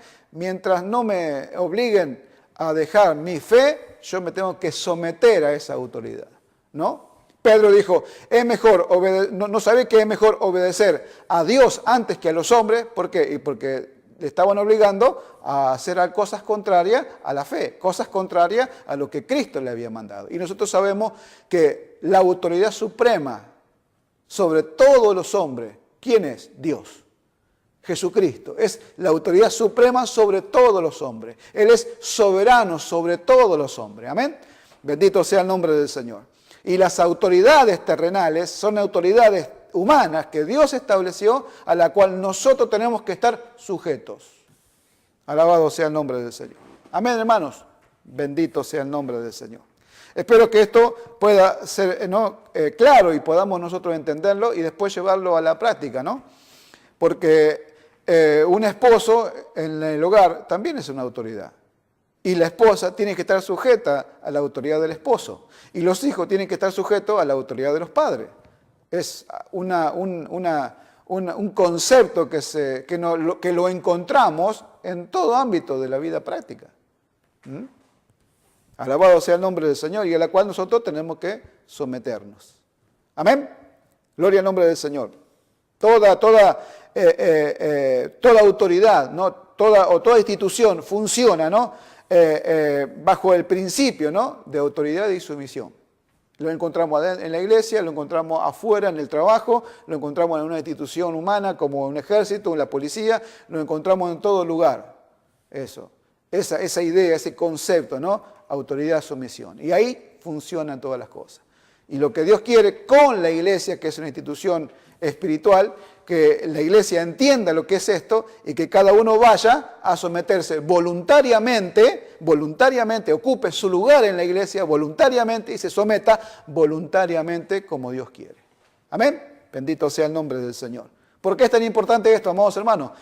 S2: obliguen a dejar mi fe, yo me tengo que someter a esa autoridad, ¿no? Pedro dijo, ¿no sabe que es mejor obedecer a Dios antes que a los hombres? ¿Por qué? Y porque le estaban obligando a hacer cosas contrarias a la fe, cosas contrarias a lo que Cristo le había mandado. Y nosotros sabemos que la autoridad suprema sobre todos los hombres, ¿quién es? Dios. Jesucristo es la autoridad suprema sobre todos los hombres. Él es soberano sobre todos los hombres. Amén. Bendito sea el nombre del Señor. Y las autoridades terrenales son autoridades humanas que Dios estableció, a la cual nosotros tenemos que estar sujetos. Alabado sea el nombre del Señor. Amén, hermanos. Bendito sea el nombre del Señor. Espero que esto pueda ser claro y podamos nosotros entenderlo y después llevarlo a la práctica, ¿no? Porque un esposo en el hogar también es una autoridad. Y la esposa tiene que estar sujeta a la autoridad del esposo. Y los hijos tienen que estar sujetos a la autoridad de los padres. Es un concepto que lo encontramos en todo ámbito de la vida práctica. Alabado sea el nombre del Señor y a la cual nosotros tenemos que someternos. Amén. Gloria al nombre del Señor. Toda autoridad, ¿no? toda institución funciona, ¿no? Bajo el principio, ¿no? de autoridad y sumisión. Lo encontramos en la iglesia, lo encontramos afuera en el trabajo, lo encontramos en una institución humana como un ejército, en la policía, lo encontramos en todo lugar. Esa idea, ese concepto, ¿no? Autoridad, sumisión. Y ahí funcionan todas las cosas. Y lo que Dios quiere con la iglesia, que es una institución espiritual, que la iglesia entienda lo que es esto y que cada uno vaya a someterse voluntariamente, ocupe su lugar en la iglesia voluntariamente y se someta voluntariamente como Dios quiere. Amén. Bendito sea el nombre del Señor. ¿Por qué es tan importante esto, amados hermanos?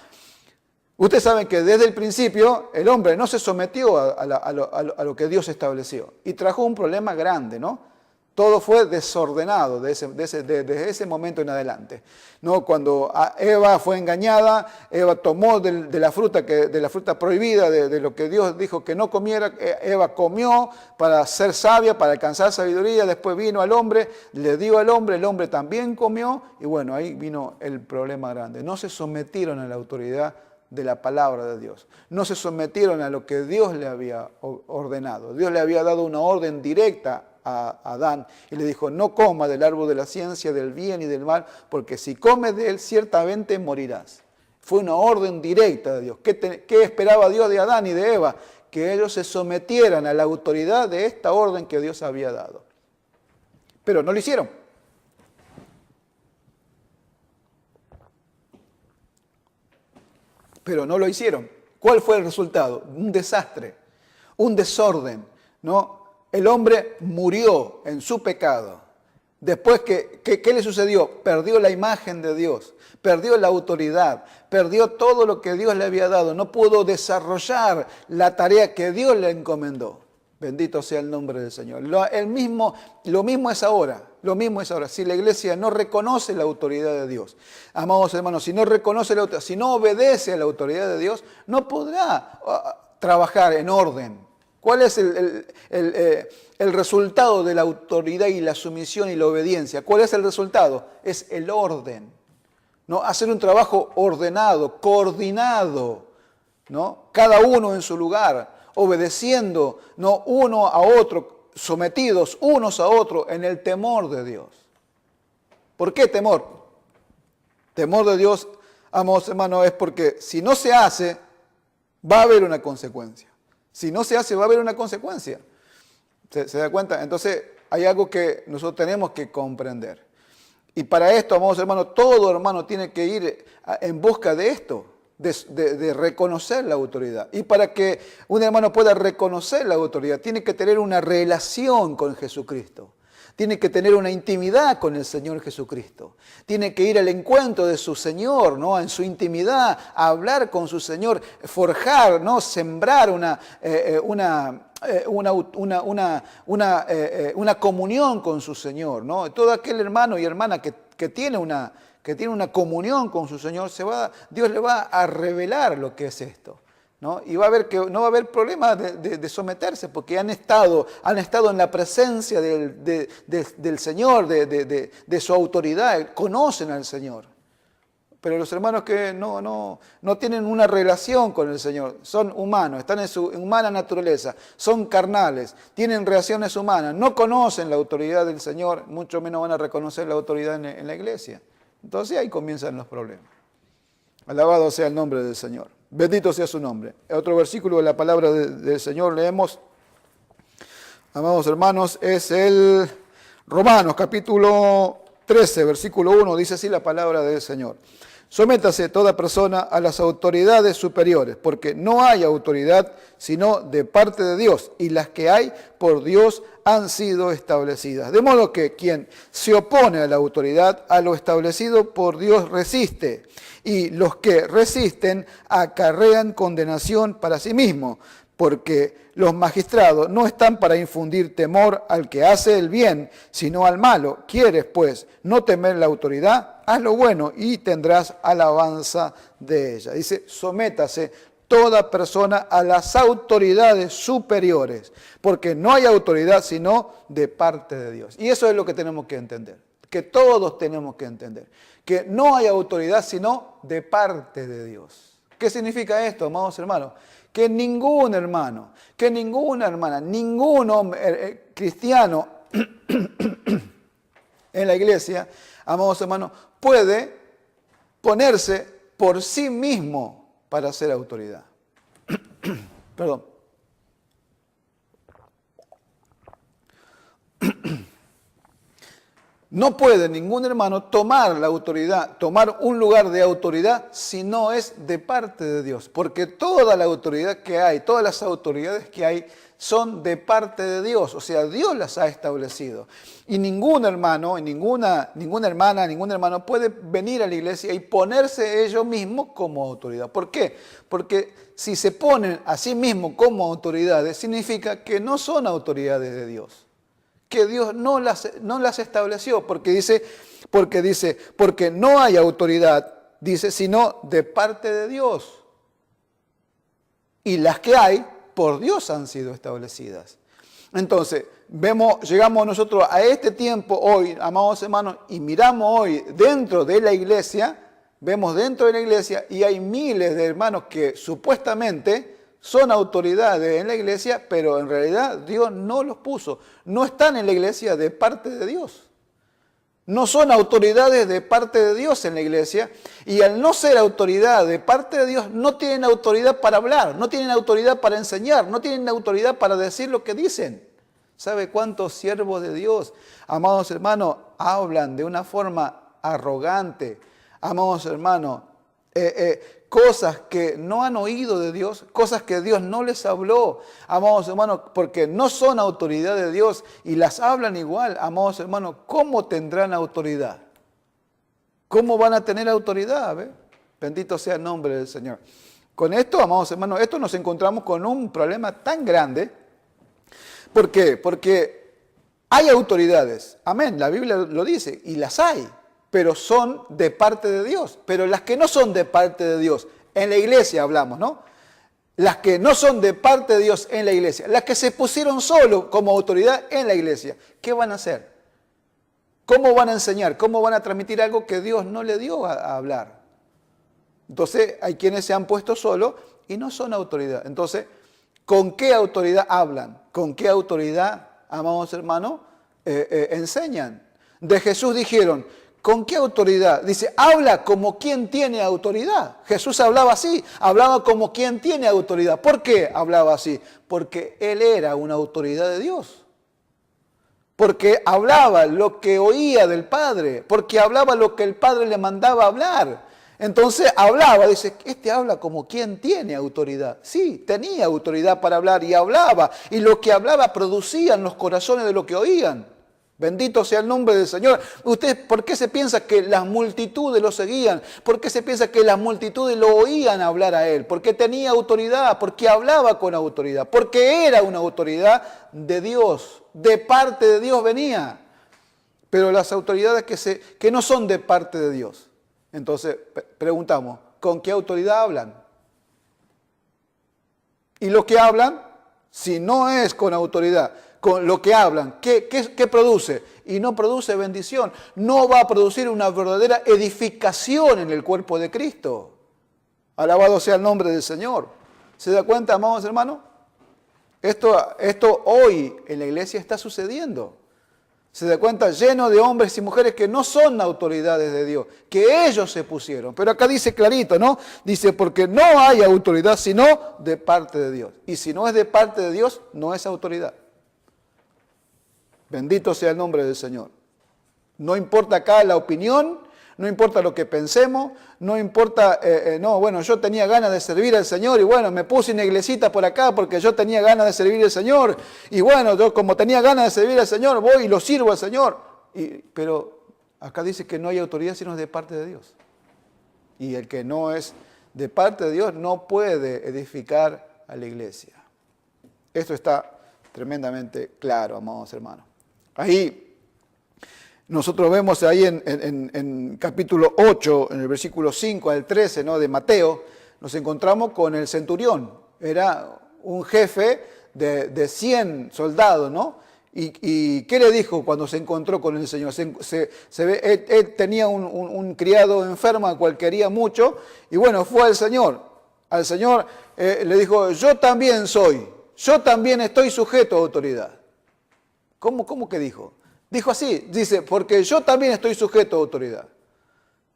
S2: Ustedes saben que desde el principio el hombre no se sometió a lo que Dios estableció y trajo un problema grande, ¿no? Todo fue desordenado desde ese momento en adelante. ¿No? Cuando Eva fue engañada, Eva tomó de la fruta prohibida, de lo que Dios dijo que no comiera, Eva comió para ser sabia, para alcanzar sabiduría, después vino al hombre, le dio al hombre, el hombre también comió, y bueno, ahí vino el problema grande. No se sometieron a la autoridad de la palabra de Dios. No se sometieron a lo que Dios le había ordenado. Dios le había dado una orden directa a Adán y le dijo, no coma del árbol de la ciencia del bien y del mal, porque si comes de él ciertamente morirás. Fue una orden directa de Dios. ¿Qué esperaba Dios de Adán y de Eva? Que ellos se sometieran a la autoridad de esta orden que Dios había dado. Pero no lo hicieron. Pero no lo hicieron. ¿Cuál fue el resultado? Un desastre, un desorden, ¿no? El hombre murió en su pecado. Después, ¿qué le sucedió? Perdió la imagen de Dios, perdió la autoridad, perdió todo lo que Dios le había dado. No pudo desarrollar la tarea que Dios le encomendó. Bendito sea el nombre del Señor. Lo mismo es ahora. Lo mismo es ahora. Si la iglesia no reconoce la autoridad de Dios, amados hermanos, si no reconoce si no obedece a la autoridad de Dios, no podrá trabajar en orden. ¿Cuál es el resultado de la autoridad y la sumisión y la obediencia? ¿Cuál es el resultado? Es el orden, ¿no? Hacer un trabajo ordenado, coordinado, ¿no? Cada uno en su lugar, obedeciendo, ¿no? Uno a otro, sometidos unos a otros en el temor de Dios. ¿Por qué temor? Temor de Dios, amados hermanos, es porque si no se hace, va a haber una consecuencia. Si no se hace, va a haber una consecuencia. ¿Se da cuenta? Entonces, hay algo que nosotros tenemos que comprender. Y para esto, amados hermanos, todo hermano tiene que ir en busca de esto, de reconocer la autoridad. Y para que un hermano pueda reconocer la autoridad, tiene que tener una relación con Jesucristo. Tiene que tener una intimidad con el Señor Jesucristo. Tiene que ir al encuentro de su Señor, ¿no? En su intimidad, a hablar con su Señor, forjar, ¿no? Sembrar una comunión con su Señor, ¿no? Todo aquel hermano y hermana que tiene una comunión con su Señor, Dios le va a revelar lo que es esto, ¿no? Y va a ver que no va a haber problema de someterse, porque han estado en la presencia del Señor, de su autoridad, conocen al Señor. Pero los hermanos que no tienen una relación con el Señor, son humanos, están en su humana naturaleza, son carnales, tienen reacciones humanas, no conocen la autoridad del Señor, mucho menos van a reconocer la autoridad en la iglesia. Entonces ahí comienzan los problemas. Alabado sea el nombre del Señor. Bendito sea su nombre. Otro versículo de la palabra del Señor leemos, amados hermanos, es el Romanos capítulo 13, versículo 1, dice así la palabra del Señor. Sométase toda persona a las autoridades superiores, porque no hay autoridad sino de parte de Dios, y las que hay por Dios han sido establecidas. De modo que quien se opone a la autoridad, a lo establecido por Dios resiste, y los que resisten acarrean condenación para sí mismos, porque los magistrados no están para infundir temor al que hace el bien, sino al malo. ¿Quieres, pues, no temer la autoridad? Haz lo bueno y tendrás alabanza de ella. Dice, sométase toda persona a las autoridades superiores, porque no hay autoridad sino de parte de Dios. Y eso es lo que tenemos que entender, que todos tenemos que entender, que no hay autoridad sino de parte de Dios. ¿Qué significa esto, amados hermanos? Que ningún hermano, que ninguna hermana, ningún hombre cristiano en la iglesia, amados hermanos, puede ponerse por sí mismo para ser autoridad. Perdón. No puede ningún hermano tomar la autoridad, tomar un lugar de autoridad si no es de parte de Dios. Porque toda la autoridad que hay, todas las autoridades que hay son de parte de Dios. O sea, Dios las ha establecido. Y ningún hermano, ninguna hermana, ningún hermano puede venir a la iglesia y ponerse ellos mismos como autoridad. ¿Por qué? Porque si se ponen a sí mismos como autoridades, significa que no son autoridades de Dios. Que Dios no las estableció, porque no hay autoridad, dice, sino de parte de Dios. Y las que hay, por Dios han sido establecidas. Entonces, llegamos nosotros a este tiempo hoy, amados hermanos, y miramos hoy dentro de la iglesia, vemos dentro de la iglesia, y hay miles de hermanos que supuestamente son autoridades en la iglesia, pero en realidad Dios no los puso. No están en la iglesia de parte de Dios. No son autoridades de parte de Dios en la iglesia. Y al no ser autoridad de parte de Dios, no tienen autoridad para hablar, no tienen autoridad para enseñar, no tienen autoridad para decir lo que dicen. ¿Sabe cuántos siervos de Dios, amados hermanos, hablan de una forma arrogante? Amados hermanos, cosas que no han oído de Dios, cosas que Dios no les habló, amados hermanos, porque no son autoridad de Dios y las hablan igual, amados hermanos, ¿cómo tendrán autoridad? ¿Cómo van a tener autoridad? ¿Ve? Bendito sea el nombre del Señor. Con esto, amados hermanos, esto nos encontramos con un problema tan grande. ¿Por qué? Porque hay autoridades, amén, la Biblia lo dice, y las hay. Pero son de parte de Dios. Pero las que no son de parte de Dios, en la iglesia hablamos, ¿no? las que no son de parte de Dios en la iglesia, las que se pusieron solo como autoridad en la iglesia, ¿qué van a hacer? ¿Cómo van a enseñar? ¿Cómo van a transmitir algo que Dios no le dio a hablar? Entonces, hay quienes se han puesto solo y no son autoridad. Entonces, ¿con qué autoridad hablan? ¿Con qué autoridad, amados hermanos, enseñan? De Jesús dijeron, ¿con qué autoridad? Dice, habla como quien tiene autoridad. Jesús hablaba así, hablaba como quien tiene autoridad. ¿Por qué hablaba así? Porque Él era una autoridad de Dios. Porque hablaba lo que oía del Padre, porque hablaba lo que el Padre le mandaba hablar. Entonces hablaba, dice, este habla como quien tiene autoridad. Sí, tenía autoridad para hablar y hablaba. Y lo que hablaba producía en los corazones de lo que oían. Bendito sea el nombre del Señor. ¿Usted por qué se piensa que las multitudes lo seguían? ¿Por qué se piensa que las multitudes lo oían hablar a Él? Porque tenía autoridad, porque hablaba con autoridad, porque era una autoridad de Dios, de parte de Dios venía. Pero las autoridades que no son de parte de Dios. Entonces preguntamos, ¿con qué autoridad hablan? Y lo que hablan, si no es con autoridad, con lo que hablan, ¿qué produce? Y no produce bendición. No va a producir una verdadera edificación en el cuerpo de Cristo. Alabado sea el nombre del Señor. ¿Se da cuenta, amados hermanos? Esto hoy en la iglesia está sucediendo. Se da cuenta, lleno de hombres y mujeres que no son autoridades de Dios, que ellos se pusieron. Pero acá dice clarito, ¿no? Dice, porque no hay autoridad sino de parte de Dios. Y si no es de parte de Dios, no es autoridad. Bendito sea el nombre del Señor. No importa acá la opinión, no importa lo que pensemos, no importa, yo tenía ganas de servir al Señor y bueno, me puse una iglesita por acá porque yo tenía ganas de servir al Señor y bueno, yo como tenía ganas de servir al Señor, voy y lo sirvo al Señor. Pero acá dice que no hay autoridad sino de parte de Dios. Y el que no es de parte de Dios no puede edificar a la iglesia. Esto está tremendamente claro, amados hermanos. Ahí nosotros vemos ahí en capítulo 8, en el versículo 5 al 13, ¿no?, de Mateo, nos encontramos con el centurión. Era un jefe de 100 soldados, ¿no? ¿Y qué le dijo cuando se encontró con el Señor? Él tenía un criado enfermo al cual quería mucho, y bueno, fue al Señor. Al Señor le dijo, yo también estoy sujeto a autoridad. ¿Cómo que dijo? Dijo así, dice, porque yo también estoy sujeto a autoridad,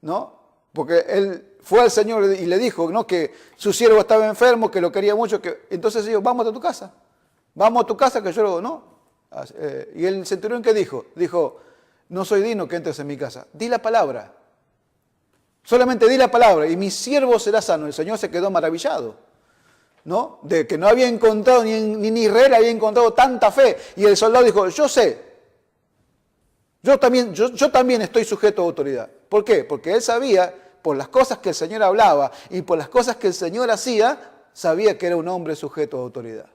S2: ¿no? Porque él fue al Señor y le dijo, ¿no?, que su siervo estaba enfermo, que lo quería mucho, entonces dijo, vamos a tu casa que yo, ¿no? Y el centurión, ¿qué dijo? Dijo, no soy digno que entres en mi casa. Di la palabra, solamente di la palabra y mi siervo será sano. El Señor se quedó maravillado, ¿no? De que no había encontrado, ni en Israel había encontrado tanta fe. Y el soldado dijo, yo sé. Yo también estoy sujeto a autoridad. ¿Por qué? Porque él sabía, por las cosas que el Señor hablaba y por las cosas que el Señor hacía, sabía que era un hombre sujeto a autoridad.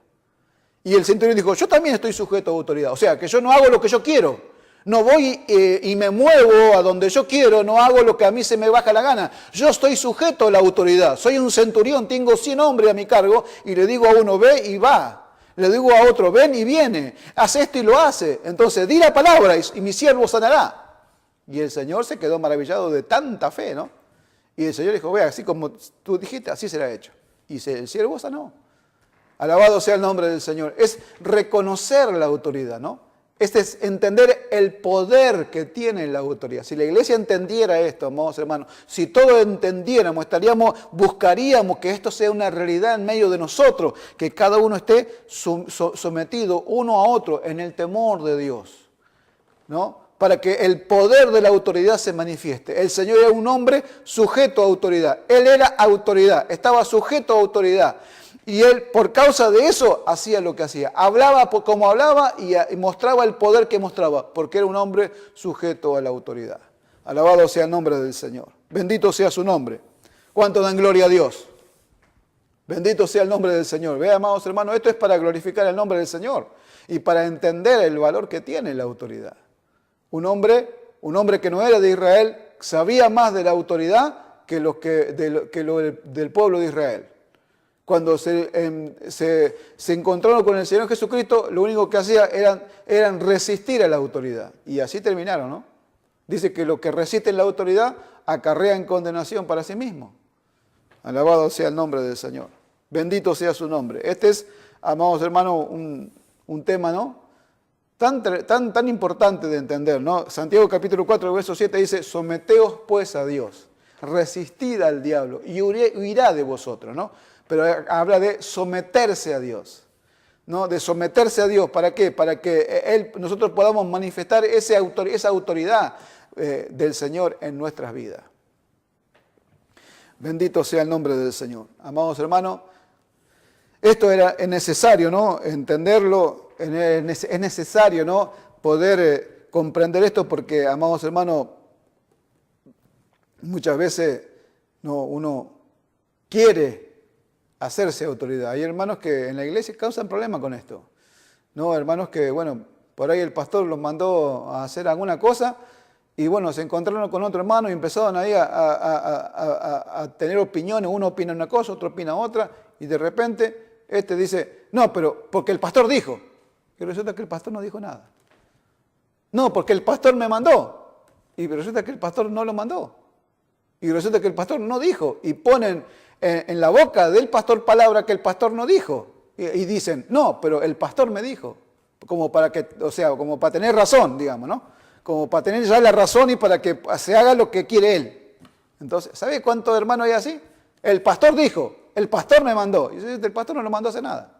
S2: Y el centurión dijo, yo también estoy sujeto a autoridad. O sea, que yo no hago lo que yo quiero. No voy y me muevo a donde yo quiero, no hago lo que a mí se me baja la gana. Yo estoy sujeto a la autoridad. Soy un centurión, tengo 100 hombres a mi cargo y le digo a uno, ve y va. Le digo a otro, ven y viene, hace esto y lo hace. Entonces, di la palabra y mi siervo sanará. Y el Señor se quedó maravillado de tanta fe, ¿no? Y el Señor dijo, vea, así como tú dijiste, así será hecho. Y el siervo sanó. Alabado sea el nombre del Señor. Es reconocer la autoridad, ¿no? Este es entender el poder que tiene la autoridad. Si la iglesia entendiera esto, amados hermanos, si todos entendiéramos, buscaríamos que esto sea una realidad en medio de nosotros, que cada uno esté sometido uno a otro en el temor de Dios, ¿no? Para que el poder de la autoridad se manifieste. El Señor era un hombre sujeto a autoridad. Él era autoridad, estaba sujeto a autoridad. Y él, por causa de eso, hacía lo que hacía. Hablaba como hablaba y mostraba el poder que mostraba, porque era un hombre sujeto a la autoridad. Alabado sea el nombre del Señor. Bendito sea su nombre. ¿Cuánto dan gloria a Dios? Bendito sea el nombre del Señor. Vean, amados hermanos, esto es para glorificar el nombre del Señor y para entender el valor que tiene la autoridad. Un hombre que no era de Israel sabía más de la autoridad que lo del pueblo de Israel. Cuando se encontraron con el Señor Jesucristo, lo único que hacían eran resistir a la autoridad. Y así terminaron, ¿no? Dice que los que resisten la autoridad acarrean condenación para sí mismos. Alabado sea el nombre del Señor. Bendito sea su nombre. Este es, amados hermanos, un tema, ¿no? Tan importante de entender, ¿no? Santiago capítulo 4, verso 7 dice, someteos pues a Dios, resistid al diablo y huirá de vosotros, ¿no? Pero habla de someterse a Dios, ¿no? De someterse a Dios, ¿para qué? Para que nosotros podamos manifestar esa autoridad del Señor en nuestras vidas. Bendito sea el nombre del Señor. Amados hermanos, esto es necesario, ¿no? Entenderlo, es necesario, ¿no? Poder comprender esto porque, amados hermanos, muchas veces uno quiere hacerse autoridad. Hay hermanos que en la iglesia causan problemas con esto. No, hermanos que, bueno, por ahí el pastor los mandó a hacer alguna cosa y, bueno, se encontraron con otro hermano y empezaron ahí a tener opiniones. Uno opina una cosa, otro opina otra y de repente este dice, no, pero porque el pastor dijo. Y resulta que el pastor no dijo nada. No, porque el pastor me mandó. Y resulta que el pastor no lo mandó. Y resulta que el pastor no dijo. Y ponen en la boca del pastor palabra que el pastor no dijo. Y dicen, no, pero el pastor me dijo. Como para tener razón, digamos, ¿no? Como para tener ya la razón y para que se haga lo que quiere él. Entonces, ¿sabe cuántos hermanos hay así? El pastor dijo, el pastor me mandó. Y el pastor no lo mandó a hacer nada.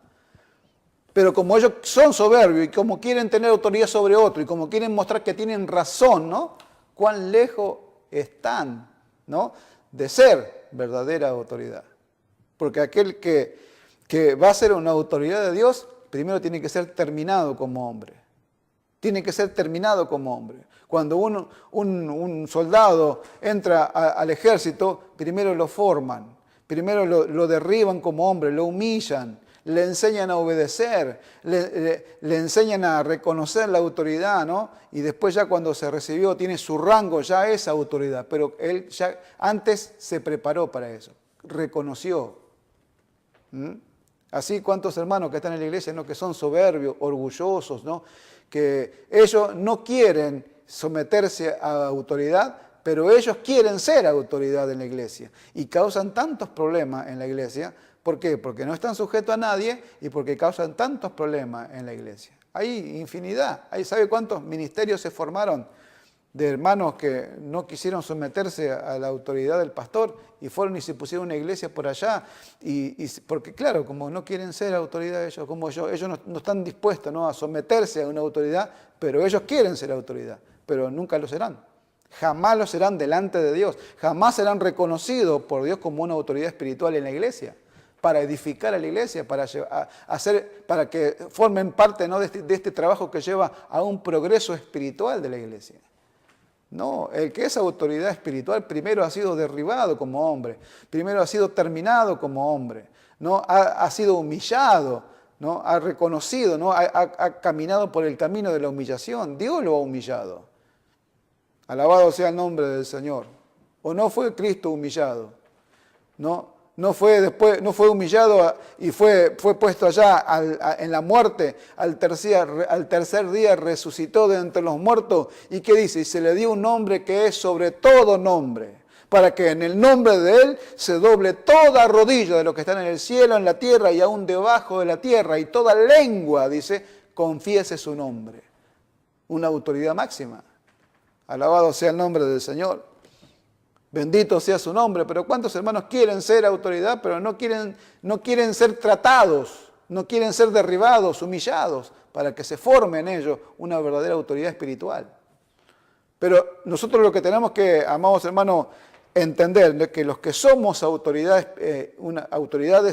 S2: Pero como ellos son soberbios y como quieren tener autoridad sobre otro y como quieren mostrar que tienen razón, ¿no? Cuán lejos están, ¿no? De ser verdadera autoridad. Porque aquel que va a ser una autoridad de Dios, primero tiene que ser terminado como hombre. Tiene que ser terminado como hombre. Cuando un soldado entra al ejército, primero lo forman, primero lo derriban como hombre, lo humillan, le enseñan a obedecer, le enseñan a reconocer la autoridad, ¿no? Y después ya cuando se recibió, tiene su rango, ya es autoridad. Pero él ya antes se preparó para eso, reconoció. Así cuántos hermanos que están en la iglesia, ¿no? Que son soberbios, orgullosos, ¿no? Que ellos no quieren someterse a autoridad, pero ellos quieren ser autoridad en la iglesia. Y causan tantos problemas en la iglesia. ¿Por qué? Porque no están sujetos a nadie y porque causan tantos problemas en la iglesia. Hay infinidad. ¿Sabe cuántos ministerios se formaron de hermanos que no quisieron someterse a la autoridad del pastor y fueron y se pusieron una iglesia por allá? Porque claro, como no quieren ser autoridad ellos, como ellos no están dispuestos, ¿no? A someterse a una autoridad, pero ellos quieren ser autoridad, pero nunca lo serán. Jamás lo serán delante de Dios. Jamás serán reconocidos por Dios como una autoridad espiritual en la iglesia, para edificar a la iglesia, para que formen parte, ¿no? de este trabajo que lleva a un progreso espiritual de la iglesia. No, el que es autoridad espiritual primero ha sido derribado como hombre, primero ha sido terminado como hombre, ¿no? Ha sido humillado, ¿no? Ha reconocido, ¿no? Ha caminado por el camino de la humillación. Dios lo ha humillado. Alabado sea el nombre del Señor. ¿O no fue Cristo humillado? No fue humillado y fue puesto allá en la muerte, al tercer día resucitó de entre los muertos. ¿Y qué dice? Y se le dio un nombre que es sobre todo nombre, para que en el nombre de Él se doble toda rodilla de los que están en el cielo, en la tierra y aún debajo de la tierra, y toda lengua, dice, confiese su nombre. Una autoridad máxima. Alabado sea el nombre del Señor. Bendito sea su nombre, pero ¿cuántos hermanos quieren ser autoridad, pero no quieren ser tratados, no quieren ser derribados, humillados, para que se forme en ellos una verdadera autoridad espiritual? Pero nosotros lo que tenemos que, amados hermanos, entender es que los que somos autoridades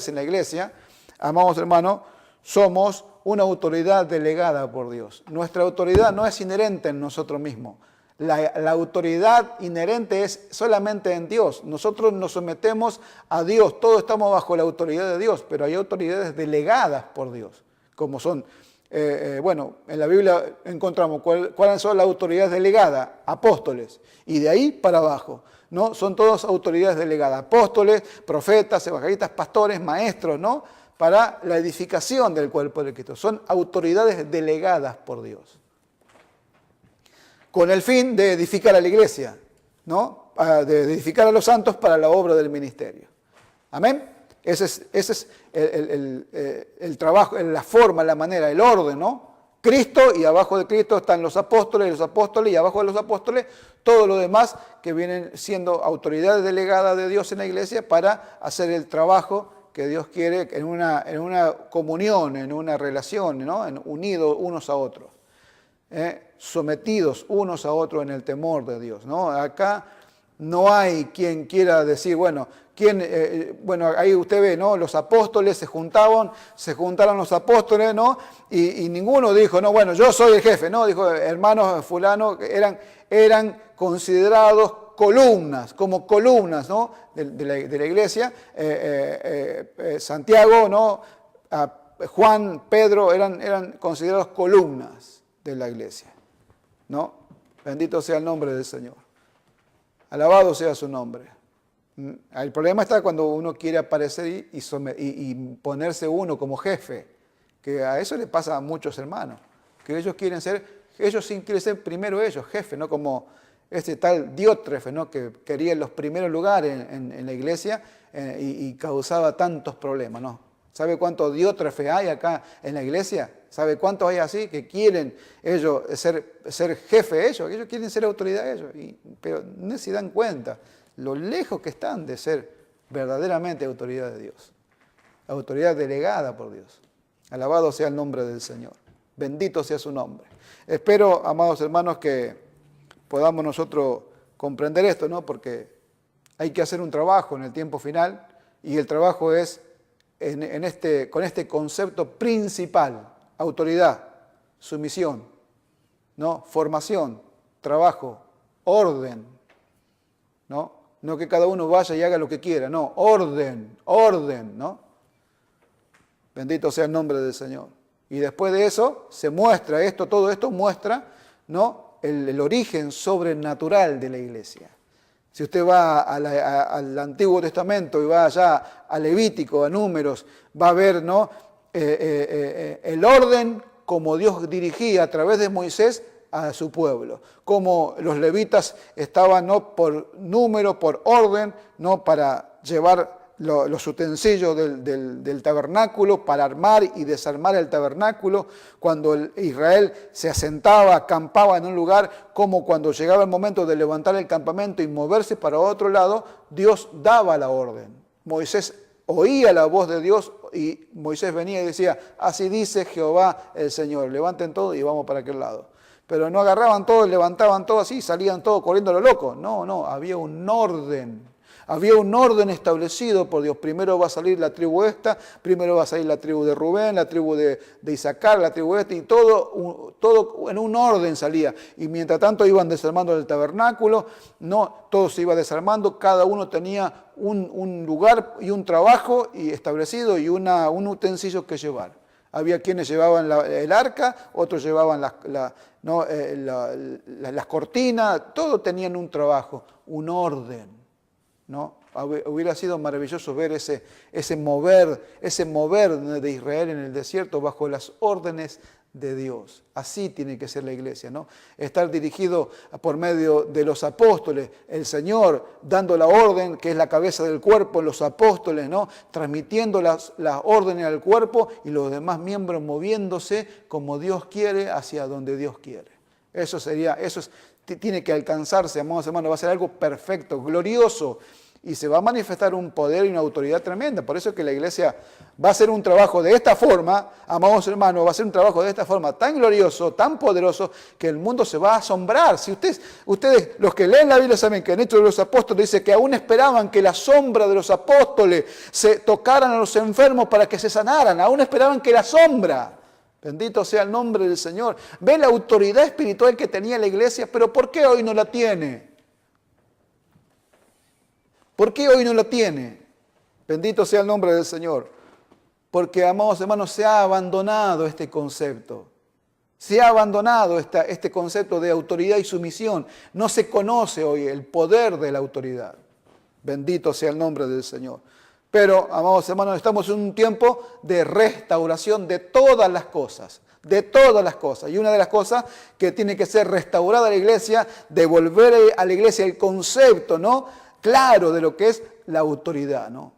S2: en la iglesia, amados hermanos, somos una autoridad delegada por Dios. Nuestra autoridad no es inherente en nosotros mismos. La autoridad inherente es solamente en Dios. Nosotros nos sometemos a Dios, todos estamos bajo la autoridad de Dios, pero hay autoridades delegadas por Dios, como son, en la Biblia encontramos cuáles son las autoridades delegadas, apóstoles, y de ahí para abajo. ¿no? Son todas autoridades delegadas, apóstoles, profetas, evangelistas, pastores, maestros, ¿no? Para la edificación del cuerpo de Cristo. Son autoridades delegadas por Dios, con el fin de edificar a la iglesia, ¿no? De edificar a los santos para la obra del ministerio. Amén. Ese es el trabajo, la forma, la manera, el orden, ¿no? Cristo, y abajo de Cristo están los apóstoles, y abajo de los apóstoles todo lo demás que vienen siendo autoridades delegadas de Dios en la iglesia para hacer el trabajo que Dios quiere en una comunión, en una relación, ¿no? Unidos unos a otros, sometidos unos a otros en el temor de Dios, ¿no? Acá no hay quien quiera decir, bueno, ahí usted ve, ¿no? Los apóstoles se juntaron los apóstoles, ¿no? Y ninguno dijo, no, bueno, yo soy el jefe, ¿no? Dijo, hermanos fulano, eran considerados como columnas, ¿no? de la iglesia. Santiago, ¿no? Juan, Pedro, eran considerados columnas de la iglesia, ¿no? Bendito sea el nombre del Señor. Alabado sea su nombre. El problema está cuando uno quiere aparecer y ponerse uno como jefe, que a eso le pasa a muchos hermanos, que ellos quieren ser primero ellos jefes, ¿no? Como este tal Diótrefe, ¿no? Que quería los primeros lugares en la iglesia y causaba tantos problemas, ¿no? ¿Sabe cuántos Diótrefe hay acá en la iglesia? ¿Sabe cuántos hay así que quieren ellos ser jefe ellos? Ellos quieren ser autoridad ellos, pero no se dan cuenta lo lejos que están de ser verdaderamente autoridad de Dios. Autoridad delegada por Dios. Alabado sea el nombre del Señor. Bendito sea su nombre. Espero, amados hermanos, que podamos nosotros comprender esto, ¿no? Porque hay que hacer un trabajo en el tiempo final, y el trabajo es con este concepto principal: autoridad, sumisión, ¿no? Formación, trabajo, orden, ¿no? No que cada uno vaya y haga lo que quiera, no, orden, ¿no? Bendito sea el nombre del Señor. Y después de eso se muestra todo esto muestra, ¿no? El origen sobrenatural de la iglesia. Si usted va al Antiguo Testamento y va allá a Levítico, a Números, va a ver, ¿no? El orden como Dios dirigía a través de Moisés a su pueblo, como los levitas estaban, ¿no? Por número, por orden, ¿no? Para llevar los utensilios del tabernáculo, para armar y desarmar el tabernáculo. Cuando Israel se asentaba, acampaba en un lugar, como cuando llegaba el momento de levantar el campamento y moverse para otro lado, Dios daba la orden. Moisés oía la voz de Dios y Moisés venía y decía, así dice Jehová el Señor, levanten todo y vamos para aquel lado. Pero no agarraban todo, levantaban todo así, salían todos corriendo a lo loco. No, había un orden. Había un orden establecido por Dios. Primero va a salir la tribu esta, primero va a salir la tribu de Rubén, la tribu de Isaacar, la tribu esta, y todo en un orden salía. Y mientras tanto iban desarmando el tabernáculo, no, todo se iba desarmando, cada uno tenía un lugar y un trabajo establecido y un utensilio que llevar. Había quienes llevaban el arca, otros llevaban las cortinas, todos tenían un trabajo, un orden, ¿no? Hubiera sido maravilloso ver ese mover de Israel en el desierto bajo las órdenes de Dios. Así tiene que ser la iglesia, ¿no? Estar dirigido por medio de los apóstoles, el Señor dando la orden, que es la cabeza del cuerpo, los apóstoles, ¿no? Transmitiendo las órdenes al cuerpo y los demás miembros moviéndose como Dios quiere, hacia donde Dios quiere. Eso tiene que alcanzarse, amados hermanos, va a ser algo perfecto, glorioso. Y se va a manifestar un poder y una autoridad tremenda. Por eso es que la iglesia va a hacer un trabajo de esta forma, amados hermanos, va a ser un trabajo de esta forma tan glorioso, tan poderoso, que el mundo se va a asombrar. Si ustedes, los que leen la Biblia, saben que en Hechos de los Apóstoles dice que aún esperaban que la sombra de los apóstoles se tocaran a los enfermos para que se sanaran. Aún esperaban que la sombra. Bendito sea el nombre del Señor. Ve la autoridad espiritual que tenía la iglesia, pero ¿por qué hoy no la tiene? ¿Por qué hoy no la tiene? Bendito sea el nombre del Señor. Porque, amados hermanos, se ha abandonado este concepto. Se ha abandonado este concepto de autoridad y sumisión. No se conoce hoy el poder de la autoridad. Bendito sea el nombre del Señor. Pero, amados hermanos, estamos en un tiempo de restauración de todas las cosas. De todas las cosas. Y una de las cosas que tiene que ser restaurada la iglesia, devolver a la iglesia el concepto, ¿no?, claro de lo que es la autoridad, ¿no?,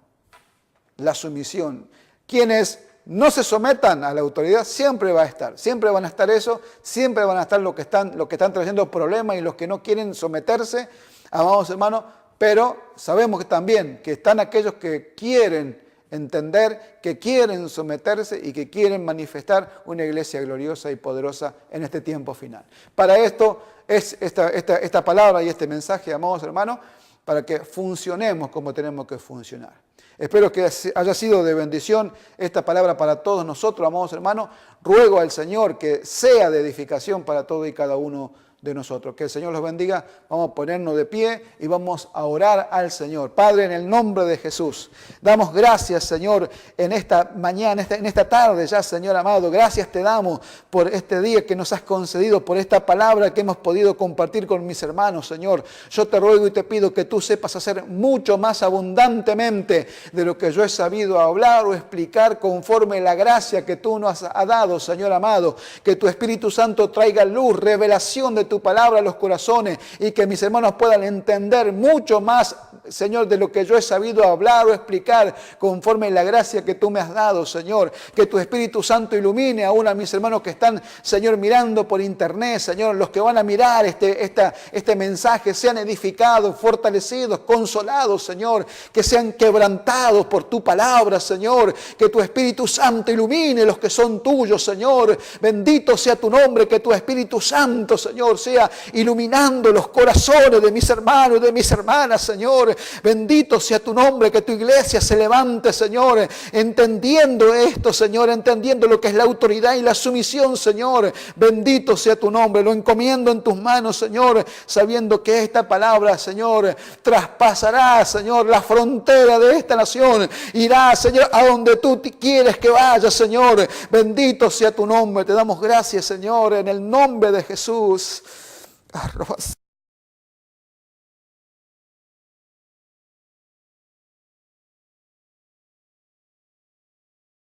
S2: la sumisión. Quienes no se sometan a la autoridad siempre va a estar, siempre van a estar eso, siempre van a estar los que están trayendo problemas y los que no quieren someterse, amados hermanos, pero sabemos que también que están aquellos que quieren entender, que quieren someterse y que quieren manifestar una iglesia gloriosa y poderosa en este tiempo final. Para esto es esta palabra y este mensaje, amados hermanos, para que funcionemos como tenemos que funcionar. Espero que haya sido de bendición esta palabra para todos nosotros, amados hermanos. Ruego al Señor que sea de edificación para todo y cada uno de nosotros. Que el Señor los bendiga. Vamos a ponernos de pie y vamos a orar al Señor. Padre, en el nombre de Jesús, damos gracias, Señor, en esta mañana, en esta tarde ya, Señor amado. Gracias te damos por este día que nos has concedido, por esta palabra que hemos podido compartir con mis hermanos, Señor. Yo te ruego y te pido que tú sepas hacer mucho más abundantemente de lo que yo he sabido hablar o explicar conforme la gracia que tú nos has dado, Señor amado. Que tu Espíritu Santo traiga luz, revelación de tu palabra a los corazones y que mis hermanos puedan entender mucho más, Señor, de lo que yo he sabido hablar o explicar conforme la gracia que tú me has dado, Señor. Que tu Espíritu Santo ilumine aún a mis hermanos que están, Señor, mirando por internet, Señor, los que van a mirar este mensaje, sean edificados, fortalecidos, consolados, Señor, que sean quebrantados por tu palabra, Señor. Que tu Espíritu Santo ilumine los que son tuyos, Señor. Bendito sea tu nombre, que tu Espíritu Santo, Señor, sea iluminando los corazones de mis hermanos y de mis hermanas, Señor. Bendito sea tu nombre, que tu iglesia se levante, Señor, entendiendo esto, Señor, entendiendo lo que es la autoridad y la sumisión, Señor. Bendito sea tu nombre, lo encomiendo en tus manos, Señor, sabiendo que esta palabra, Señor, traspasará, Señor, la frontera de esta nación. Irá, Señor, a donde tú quieres que vaya, Señor. Bendito sea tu nombre, te damos gracias, Señor, en el nombre de Jesús. Arroz.